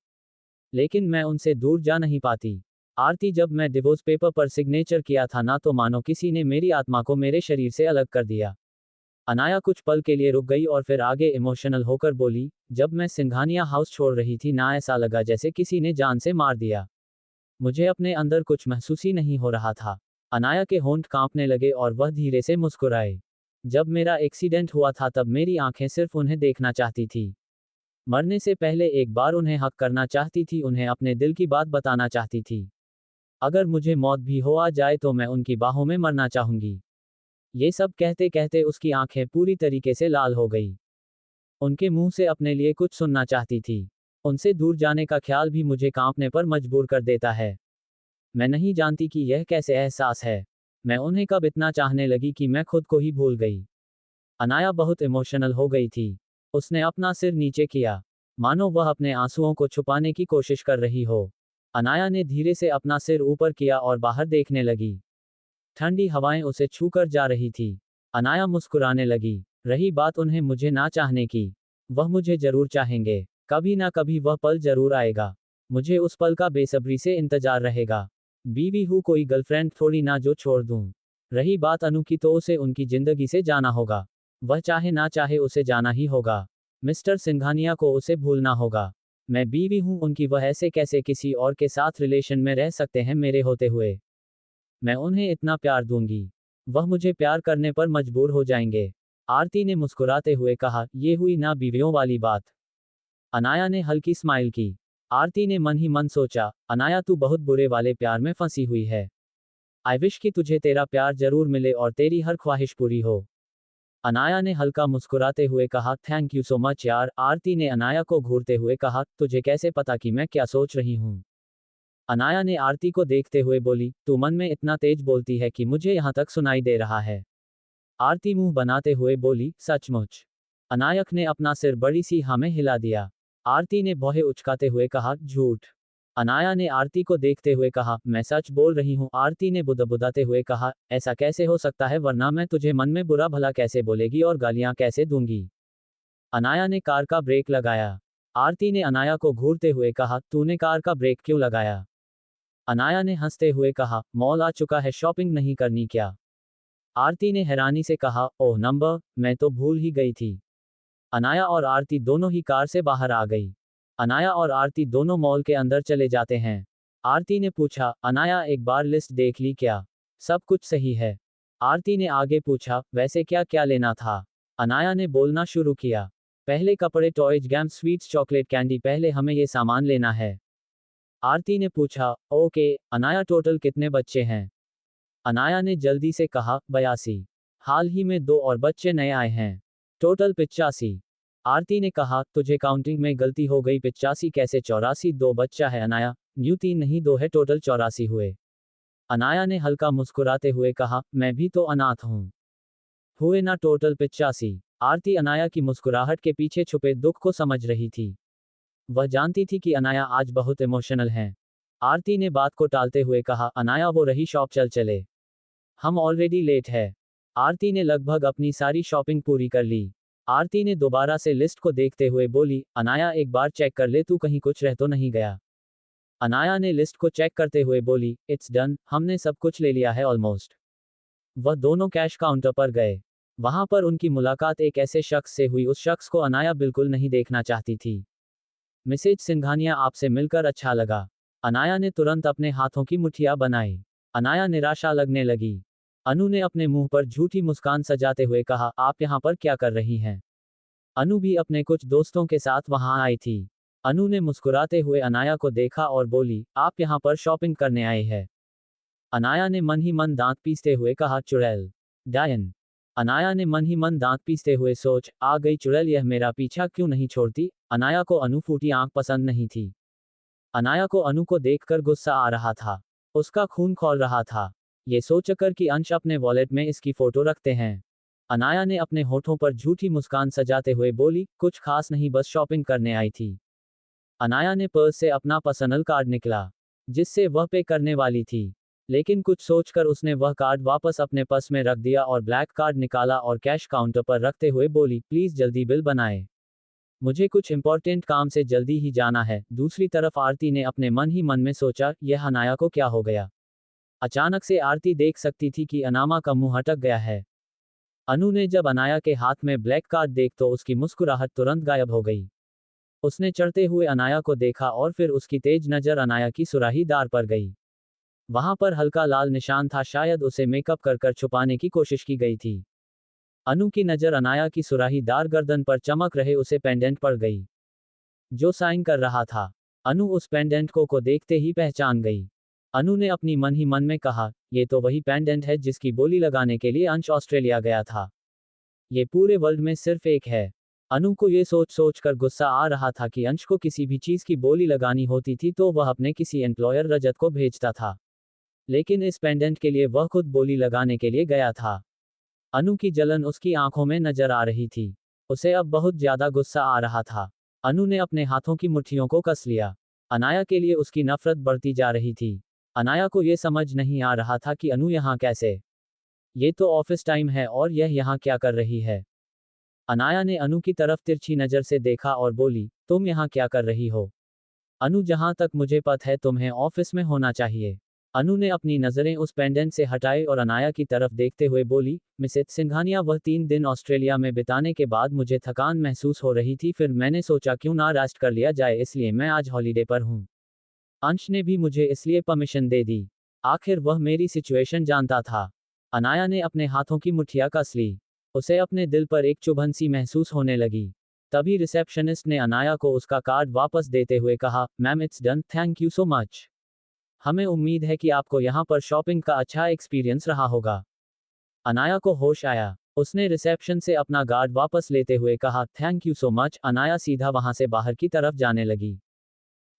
लेकिन मैं उनसे दूर जा नहीं पाती। आरती, जब मैं डिवोर्स पेपर पर सिग्नेचर किया था ना, तो मानो किसी ने मेरी आत्मा को मेरे शरीर से अलग कर दिया। अनाया कुछ पल के लिए रुक गई और फिर आगे इमोशनल होकर बोली, जब मैं सिंघानिया हाउस छोड़ रही थी ना, ऐसा लगा जैसे किसी ने जान से मार दिया। मुझे अपने अंदर कुछ महसूस ही नहीं हो रहा था। अनाया के होंठ कांपने लगे और वह धीरे से मुस्कुराए। जब मेरा एक्सीडेंट हुआ था तब मेरी आंखें सिर्फ उन्हें देखना चाहती थी। मरने से पहले एक बार उन्हें हक करना चाहती थी, उन्हें अपने दिल की बात बताना चाहती थी। अगर मुझे मौत भी हो आ जाए तो मैं उनकी बाहों में मरना चाहूंगी। ये सब कहते कहते उसकी आंखें पूरी तरीके से लाल हो गई। उनके मुंह से अपने लिए कुछ सुनना चाहती थी। उनसे दूर जाने का ख्याल भी मुझे कांपने पर मजबूर कर देता है। मैं नहीं जानती कि यह कैसे एहसास है। मैं उन्हें कब इतना चाहने लगी कि मैं खुद को ही भूल गई। अनाया बहुत इमोशनल हो गई थी। उसने अपना सिर नीचे किया, मानो वह अपने आंसुओं को छुपाने की कोशिश कर रही हो। अनाया ने धीरे से अपना सिर ऊपर किया और बाहर देखने लगी। ठंडी हवाएं उसे छूकर जा रही थी। अनाया मुस्कुराने लगी। रही बात उन्हें मुझे ना चाहने की, वह मुझे जरूर चाहेंगे। कभी ना कभी वह पल जरूर आएगा। मुझे उस पल का बेसब्री से इंतजार रहेगा। बीवी हूँ, कोई गर्लफ्रेंड थोड़ी ना जो छोड़ दूँ। रही बात अनु की, तो उसे उनकी जिंदगी से जाना होगा। वह चाहे ना चाहे उसे जाना ही होगा। मिस्टर सिंघानिया को उसे भूलना होगा। मैं बीवी हूँ उनकी, वह ऐसे कैसे किसी और के साथ रिलेशन में रह सकते हैं मेरे होते हुए। मैं उन्हें इतना प्यार दूंगी, वह मुझे प्यार करने पर मजबूर हो जाएंगे। आरती ने मुस्कुराते हुए कहा, ये हुई ना बीवियों वाली बात। अनाया ने हल्की स्माइल की। आरती ने मन ही मन सोचा, अनाया तू बहुत बुरे वाले प्यार में फंसी हुई है। आई विश कि तुझे तेरा प्यार जरूर मिले और तेरी हर ख्वाहिश पूरी हो। अनाया ने हल्का मुस्कुराते हुए कहा, थैंक यू सो मच यार। आरती ने अनाया को घूरते हुए कहा, तुझे कैसे पता कि मैं क्या सोच रही हूँ? अनाया ने आरती को देखते हुए बोली, तू मन में इतना तेज बोलती है कि मुझे यहाँ तक सुनाई दे रहा है। आरती मुंह बनाते हुए बोली, सचमुच? अनायक ने अपना सिर बड़ी सी हाँ में हिला दिया। आरती ने भौहें उचकाते हुए कहा, झूठ। अनाया ने आरती को देखते हुए कहा, मैं सच बोल रही हूँ। आरती ने बुदबुदाते हुए कहा, ऐसा कैसे हो सकता है, वरना मैं तुझे मन में बुरा भला कैसे बोलेगी और गालियां कैसे दूंगी। अनाया ने कार का ब्रेक लगाया। आरती ने अनाया को घूरते हुए कहा, तूने कार का ब्रेक क्यों लगाया? अनाया ने हंसते हुए कहा, मॉल आ चुका है, शॉपिंग नहीं करनी क्या? आरती ने हैरानी से कहा, ओह नंबर, मैं तो भूल ही गई थी। अनाया और आरती दोनों ही कार से बाहर आ गई। अनाया और आरती दोनों मॉल के अंदर चले जाते हैं। आरती ने पूछा, अनाया एक बार लिस्ट देख ली क्या? सब कुछ सही है? आरती ने आगे पूछा, वैसे क्या क्या लेना था? अनाया ने बोलना शुरू किया, पहले कपड़े, toys, game, sweets, chocolate, candy, पहले हमें ये सामान लेना है। आरती ने पूछा, ओके। अनाया, टोटल कितने बच्चे हैं? अनाया ने जल्दी से कहा, 82। हाल ही में 2 और बच्चे नए आए हैं। टोटल 85। आरती ने कहा, तुझे काउंटिंग में गलती हो गई, 85 कैसे, 84, 2 बच्चा है अनाया, न्यू 3 नहीं 2 है, टोटल 84 हुए। अनाया ने हल्का मुस्कुराते हुए कहा, मैं भी तो अनाथ हूँ। हुए ना टोटल 85। आरती अनाया की मुस्कुराहट के पीछे छुपे दुख को समझ रही थी। वह जानती थी कि अनाया आज बहुत इमोशनल है। आरती ने बात को टालते हुए कहा, अनाया वो रही शॉप, चल चले, हम ऑलरेडी लेट है। आरती ने लगभग अपनी सारी शॉपिंग पूरी कर ली। आरती ने दोबारा से लिस्ट को देखते हुए बोली, अनाया एक बार चेक कर ले तू कहीं कुछ रह तो नहीं गया। अनाया ने लिस्ट को चेक करते हुए बोली, इट्स डन, हमने सब कुछ ले लिया है ऑलमोस्ट। वह दोनों कैश काउंटर पर गए। वहां पर उनकी मुलाकात एक ऐसे शख्स से हुई, उस शख्स को अनाया बिल्कुल नहीं देखना चाहती थी। मिसेज सिंघानिया, आपसे मिलकर अच्छा लगा। अनाया ने तुरंत अपने हाथों की मुठ्ठियां बनाई। अनाया निराशा लगने लगी। अनु ने अपने मुंह पर झूठी मुस्कान सजाते हुए कहा, आप यहाँ पर क्या कर रही हैं? अनु भी अपने कुछ दोस्तों के साथ वहां आई थी। अनु ने मुस्कुराते हुए अनाया को देखा और बोली, आप यहाँ पर शॉपिंग करने आए हैं? अनाया ने मन ही मन दांत पीसते हुए कहा, चुड़ैल। डायन। अनाया ने मन ही मन दांत पीसते हुए सोच, आ गई चुड़ैल, यह मेरा पीछा क्यों नहीं छोड़ती? अनाया को अनु फूटी आंख पसंद नहीं थी। अनाया को अनु को देखकर गुस्सा आ रहा था। उसका खून खौल रहा था। ये सोचकर कि अंश अपने वॉलेट में इसकी फोटो रखते हैं। अनाया ने अपने होठों पर झूठी मुस्कान सजाते हुए बोली, कुछ खास नहीं, बस शॉपिंग करने आई थी। अनाया ने पर्स से अपना पर्सनल कार्ड निकला, जिससे वह पे करने वाली थी। लेकिन कुछ सोचकर उसने वह कार्ड वापस अपने पर्स में रख दिया और ब्लैक कार्ड निकाला और कैश काउंटर पर रखते हुए बोली, प्लीज जल्दी बिल बनाए। मुझे कुछ इंपॉर्टेंट काम से जल्दी ही जाना है। दूसरी तरफ आरती ने अपने मन ही मन में सोचा, यह अनाया को क्या हो गया? अचानक से आरती देख सकती थी कि अनामा का मुंह हटक गया है। अनु ने जब अनाया के हाथ में ब्लैक कार्ड देख तो उसकी मुस्कुराहट तुरंत गायब हो गई। उसने चढ़ते हुए अनाया को देखा और फिर उसकी तेज नजर अनाया की सुराही दार पर गई। वहां पर हल्का लाल निशान था, शायद उसे मेकअप कर कर छुपाने की कोशिश की गई थी। अनु की नजर अनाया की सुराही दार गर्दन पर चमक रहे उसे पेंडेंट पर गई, जो साइन कर रहा था। अनु उस पेंडेंट को देखते ही पहचान गई। अनु ने अपनी मन ही मन में कहा, ये तो वही पेंडेंट है जिसकी बोली लगाने के लिए अंश ऑस्ट्रेलिया गया था। ये पूरे वर्ल्ड में सिर्फ एक है। अनु को ये सोच सोच कर गुस्सा आ रहा था कि अंश को किसी भी चीज की बोली लगानी होती थी तो वह अपने किसी एम्प्लॉयर रजत को भेजता था, लेकिन इस पेंडेंट के लिए वह खुद बोली लगाने के लिए गया था। अनु की जलन उसकी आंखों में नजर आ रही थी। उसे अब बहुत ज्यादा गुस्सा आ रहा था। अनु ने अपने हाथों की मुट्ठियों को कस लिया। अनाया के लिए उसकी नफरत बढ़ती जा रही थी। अनाया को यह समझ नहीं आ रहा था कि अनु यहाँ कैसे? ये तो ऑफिस टाइम है और यह यहाँ क्या कर रही है? अनाया ने अनु की तरफ तिरछी नजर से देखा और बोली, तुम यहाँ क्या कर रही हो? अनु, जहां तक मुझे पता है तुम्हें ऑफिस में होना चाहिए। अनु ने अपनी नजरें उस पेंडेंट से हटाई और अनाया की तरफ देखते हुए बोली, मिसेस सिंघानिया, वह 3 दिन ऑस्ट्रेलिया में बिताने के बाद मुझे थकान महसूस हो रही थी, फिर मैंने सोचा क्यों ना रेस्ट कर लिया जाए, इसलिए मैं आज हॉलीडे पर हूँ। अंश ने भी मुझे इसलिए परमिशन दे दी। आखिर वह मेरी सिचुएशन जानता था। अनाया ने अपने हाथों की मुठ्ठियां कस ली। उसे अपने दिल पर एक चुभन सी महसूस होने लगी। तभी रिसेप्शनिस्ट ने अनाया को उसका कार्ड वापस देते हुए कहा, ma'am it's done, thank you so much. हमें उम्मीद है कि आपको यहाँ पर शॉपिंग का अच्छा एक्सपीरियंस रहा होगा। अनाया को होश आया। उसने रिसेप्शन से अपना कार्ड वापस लेते हुए कहा, thank you so much. Anaya सीधा वहां से बाहर की तरफ जाने लगी।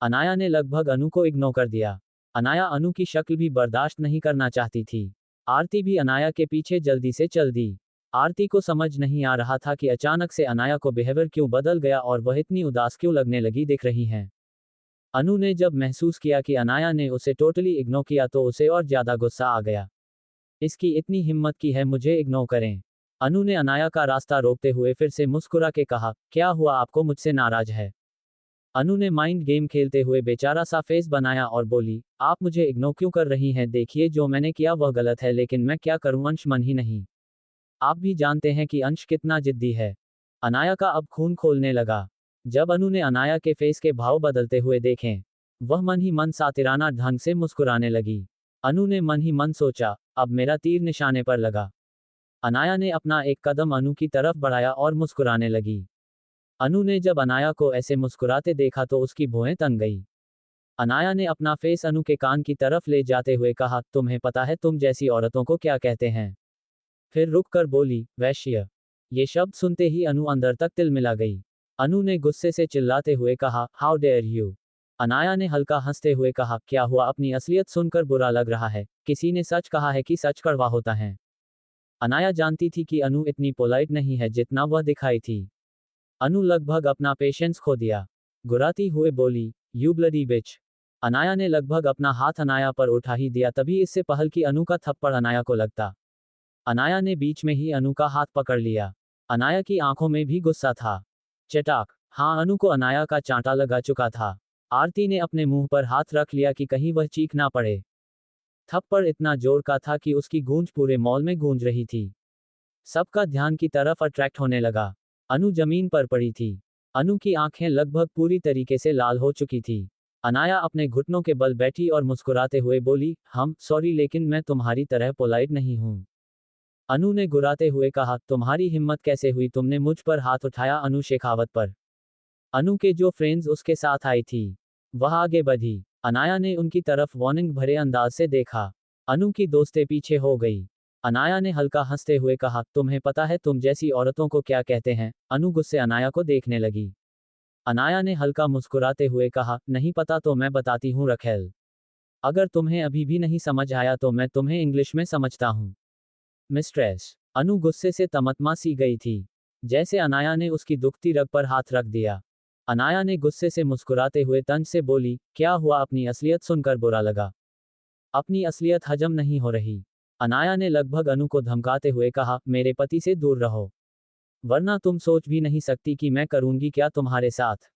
अनाया ने लगभग अनु को इग्नोर कर दिया। अनाया अनु की शक्ल भी बर्दाश्त नहीं करना चाहती थी। आरती भी अनाया के पीछे जल्दी से चल दी। आरती को समझ नहीं आ रहा था कि अचानक से अनाया को बिहेवियर क्यों बदल गया और वह इतनी उदास क्यों लगने लगी दिख रही हैं। अनु ने जब महसूस किया कि अनाया ने उसे टोटली इग्नोर किया तो उसे और ज्यादा गुस्सा आ गया। इसकी इतनी हिम्मत की है मुझे इग्नोर करें? अनु ने अनाया का रास्ता रोकते हुए फिर से मुस्कुरा के कहा, क्या हुआ, आपको मुझसे नाराज है? अनु ने माइंड गेम खेलते हुए बेचारा सा फेस बनाया और बोली, आप मुझे इग्नोर क्यों कर रही हैं? देखिए, जो मैंने किया वह गलत है, लेकिन मैं क्या करूं, अंश मन ही नहीं। आप भी जानते हैं कि अंश कितना जिद्दी है। अनाया का अब खून खोलने लगा। जब अनु ने अनाया के फेस के भाव बदलते हुए देखें, वह मन ही मन सातिराना ढंग से मुस्कुराने लगी। अनु ने मन ही मन सोचा, अब मेरा तीर निशाने पर लगा। अनाया ने अपना एक कदम अनु की तरफ बढ़ाया और मुस्कुराने लगी। अनु ने जब अनाया को ऐसे मुस्कुराते देखा तो उसकी भौहें तन गई। अनाया ने अपना फेस अनु के कान की तरफ ले जाते हुए कहा, तुम्हें पता है तुम जैसी औरतों को क्या कहते हैं? फिर रुक कर बोली, वैश्य। ये शब्द सुनते ही अनु अंदर तक तिलमिला गई। अनु ने गुस्से से चिल्लाते हुए कहा, हाउ डेयर यू? अनाया ने हल्का हंसते हुए कहा, क्या हुआ, अपनी असलियत सुनकर बुरा लग रहा है? किसी ने सच कहा है कि सच कड़वा होता है। अनाया जानती थी कि अनु इतनी पोलाइट नहीं है जितना वह दिखाई थी। अनु लगभग अपना पेशेंस खो दिया। गुर्राती हुए बोली, यू ब्लडी बिच। अनाया ने लगभग अपना हाथ अनाया पर उठा ही दिया, तभी इससे पहल कि अनु का थप्पड़ अनाया को लगता। अनाया ने बीच में ही अनु का हाथ पकड़ लिया। अनाया की आंखों में भी गुस्सा था। चटाक। हाँ, अनु को अनाया का चांटा लगा चुका था। आरती ने अपने मुंह पर हाथ रख लिया कि कहीं वह चीख ना पड़े। थप्पड़ इतना जोर का था कि उसकी गूंज पूरे मॉल में गूंज रही थी। सबका ध्यान की तरफ अट्रैक्ट होने लगा। अनु जमीन पर पड़ी थी। अनु की आंखें लगभग पूरी तरीके से लाल हो चुकी थी। अनाया अपने घुटनों के बल बैठी और मुस्कुराते हुए बोली, सॉरी लेकिन मैं तुम्हारी तरह पोलाइट नहीं हूं। अनु ने गुर्राते हुए कहा, तुम्हारी हिम्मत कैसे हुई, तुमने मुझ पर हाथ उठाया। अनु शेखावत पर। अनु के जो फ्रेंड्स उसके साथ आई थी वह आगे बढ़ी। अनाया ने उनकी तरफ वार्निंग भरे अंदाज से देखा। अनु की दोस्तें पीछे हो गई। अनाया ने हल्का हंसते हुए कहा, तुम्हें पता है तुम जैसी औरतों को क्या कहते हैं? अनु गुस्से अनाया को देखने लगी। अनाया ने हल्का मुस्कुराते हुए कहा, नहीं पता तो मैं बताती हूँ रखेल। अगर तुम्हें अभी भी नहीं समझ आया तो मैं तुम्हें इंग्लिश में समझता हूँ। मिस्ट्रेस। अनु गुस्से से तमतमा सी गई थी। जैसे अनाया ने उसकी दुखती रग पर हाथ रख दिया। अनाया ने गुस्से से मुस्कुराते हुए तंज से बोली, क्या हुआ? अपनी असलियत सुनकर बुरा लगा? अपनी असलियत हजम नहीं हो रही? अनाया ने लगभग अनु को धमकाते हुए कहा, मेरे पति से दूर रहो, वरना तुम सोच भी नहीं सकती कि मैं करूंगी क्या तुम्हारे साथ।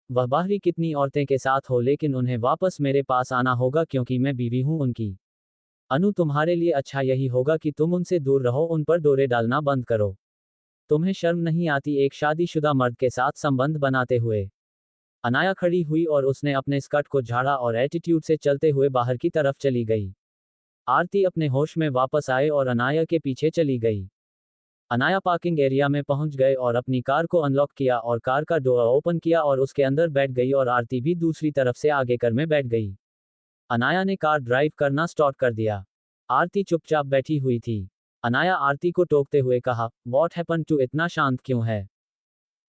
वह बाहरी कितनी औरतें के साथ हो लेकिन उन्हें वापस मेरे पास आना होगा क्योंकि मैं बीवी हूं उनकी। अनु तुम्हारे लिए अच्छा यही होगा कि तुम उनसे दूर रहो, उन पर डोरे डालना बंद करो। तुम्हें शर्म नहीं आती एक शादीशुदा मर्द के साथ संबंध बनाते हुए? अनाया खड़ी हुई और उसने अपने स्कर्ट को झाड़ा और एटीट्यूड से चलते हुए बाहर की तरफ चली गई। आरती अपने होश में वापस आए और अनाया के पीछे चली गई। अनाया पार्किंग एरिया में पहुंच गए और अपनी कार को अनलॉक किया और कार का डोर ओपन किया और उसके अंदर बैठ गई और आरती भी दूसरी तरफ से आगे कर में बैठ गई। अनाया ने कार ड्राइव करना स्टार्ट कर दिया। आरती चुपचाप बैठी हुई थी। अनाया आरती को टोकते हुए कहा, व्हाट हैपन टू, इतना शांत क्यों है?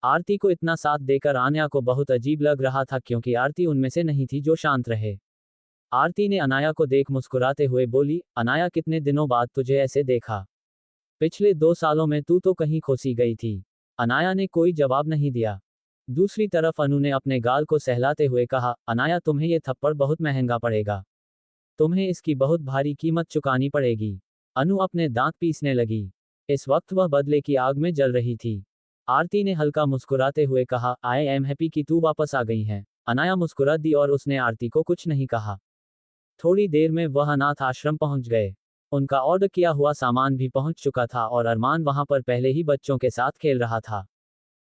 आरती को इतना साथ देकर अनाया को बहुत अजीब लग रहा था क्योंकि आरती उनमें से नहीं थी जो शांत रहे। आरती ने अनाया को देख मुस्कुराते हुए बोली, अनाया कितने दिनों बाद तुझे ऐसे देखा? पिछले 2 सालों में तू तो कहीं खोसी गई थी। अनाया ने कोई जवाब नहीं दिया। दूसरी तरफ अनु ने अपने गाल को सहलाते हुए कहा, अनाया तुम्हें ये थप्पड़ बहुत महंगा पड़ेगा। तुम्हें इसकी बहुत भारी कीमत चुकानी पड़ेगी। अनु अपने दांत पीसने लगी। इस वक्त वह बदले की आग में जल रही थी। आरती ने हल्का मुस्कुराते हुए कहा, आई एम हैप्पी कि तू वापस आ गई है। अनाया मुस्कुरा दी और उसने आरती को कुछ नहीं कहा। थोड़ी देर में वह अनाथ आश्रम पहुंच गए। उनका ऑर्डर किया हुआ सामान भी पहुंच चुका था और अरमान वहां पर पहले ही बच्चों के साथ खेल रहा था।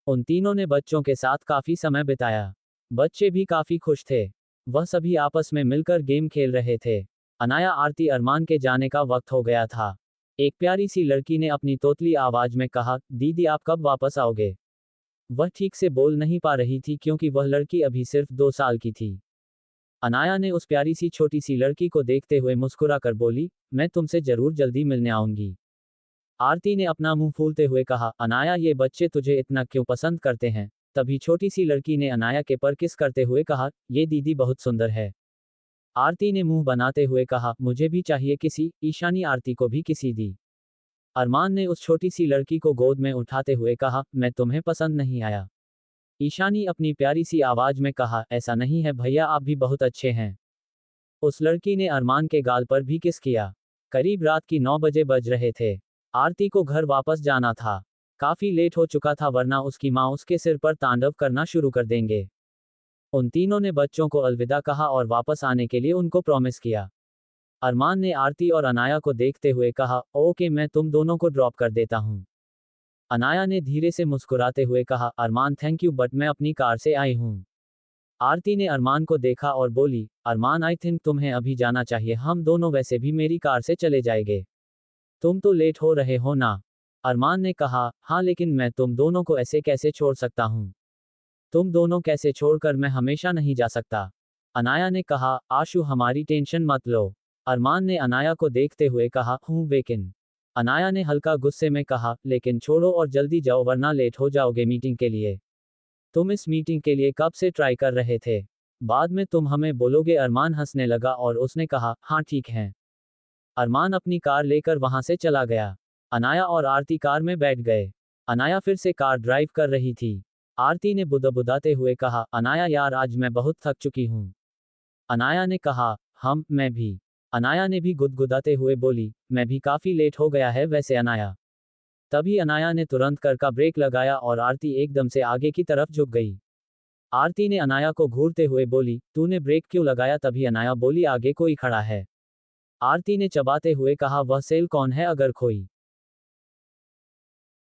उन तीनों ने बच्चों के साथ काफी समय बिताया। बच्चे भी काफी खुश थे। वह सभी आपस में मिलकर गेम खेल रहे थे। अनाया आरती अरमान के जाने का वक्त हो गया था। एक प्यारी सी लड़की ने अपनी तोतली आवाज में कहा, दीदी आप कब वापस आओगे? वह ठीक से बोल नहीं पा रही थी क्योंकि वह लड़की अभी सिर्फ 2 साल की थी। अनाया ने उस प्यारी सी छोटी सी लड़की को देखते हुए मुस्कुराकर बोली, मैं तुमसे जरूर जल्दी मिलने आऊंगी। आरती ने अपना मुंह फूलते हुए कहा, अनाया ये बच्चे तुझे इतना क्यों पसंद करते हैं? तभी छोटी सी लड़की ने अनाया के पर किस करते हुए कहा, ये दीदी बहुत सुंदर है। आरती ने मुंह बनाते हुए कहा, मुझे भी चाहिए किसी। ईशानी आरती को भी किसी दी। अरमान ने उस छोटी सी लड़की को गोद में उठाते हुए कहा, मैं तुम्हें पसंद नहीं आया? ईशानी अपनी प्यारी सी आवाज में कहा, ऐसा नहीं है भैया, आप भी बहुत अच्छे हैं। उस लड़की ने अरमान के गाल पर भी किस किया। करीब रात की 9 बजे बज रहे थे। आरती को घर वापस जाना था। काफी लेट हो चुका था वरना उसकी माँ उसके सिर पर तांडव करना शुरू कर देंगे। उन तीनों ने बच्चों को अलविदा कहा और वापस आने के लिए उनको प्रॉमिस किया। अरमान ने आरती और अनाया को देखते हुए कहा, ओके मैं तुम दोनों को ड्रॉप कर देता हूँ। अनाया ने धीरे से मुस्कुराते हुए कहा, अरमान थैंक यू बट मैं अपनी कार से आई हूँ। आरती ने अरमान को देखा और बोली, अरमान आई थिंक तुम्हें अभी जाना चाहिए, हम दोनों वैसे भी मेरी कार से चले जाएंगे। तुम तो लेट हो रहे हो ना? अरमान ने कहा, हाँ लेकिन मैं तुम दोनों को ऐसे कैसे छोड़ सकता हूँ? तुम दोनों कैसे छोड़कर मैं हमेशा नहीं जा सकता। अनाया ने कहा, आशु हमारी टेंशन मत लो। अरमान ने अनाया को देखते हुए कहा, हूँ लेकिन। अनाया ने हल्का गुस्से में कहा, लेकिन छोड़ो और जल्दी जाओ वरना लेट हो जाओगे मीटिंग के लिए। तुम इस मीटिंग के लिए कब से ट्राई कर रहे थे? बाद में तुम हमें बोलोगे। अरमान हंसने लगा और उसने कहा, हाँ ठीक है। अरमान अपनी कार लेकर वहां से चला गया। अनाया और आरती कार में बैठ गए। अनाया फिर से कार ड्राइव कर रही थी। आरती ने बुदबुदाते हुए कहा, अनाया यार आज मैं बहुत थक चुकी हूँ। अनाया ने कहा, मैं भी। अनाया ने भी गुदगुदाते हुए बोली, मैं भी काफी लेट हो गया है वैसे अनाया। तभी अनाया ने तुरंत कार का ब्रेक लगाया और आरती एकदम से आगे की तरफ झुक गई। आरती ने अनाया को घूरते हुए बोली, तूने ब्रेक क्यों लगाया? तभी अनाया बोली, आगे कोई खड़ा है। आरती ने चबाते हुए कहा, वह सेल कौन है अगर खोई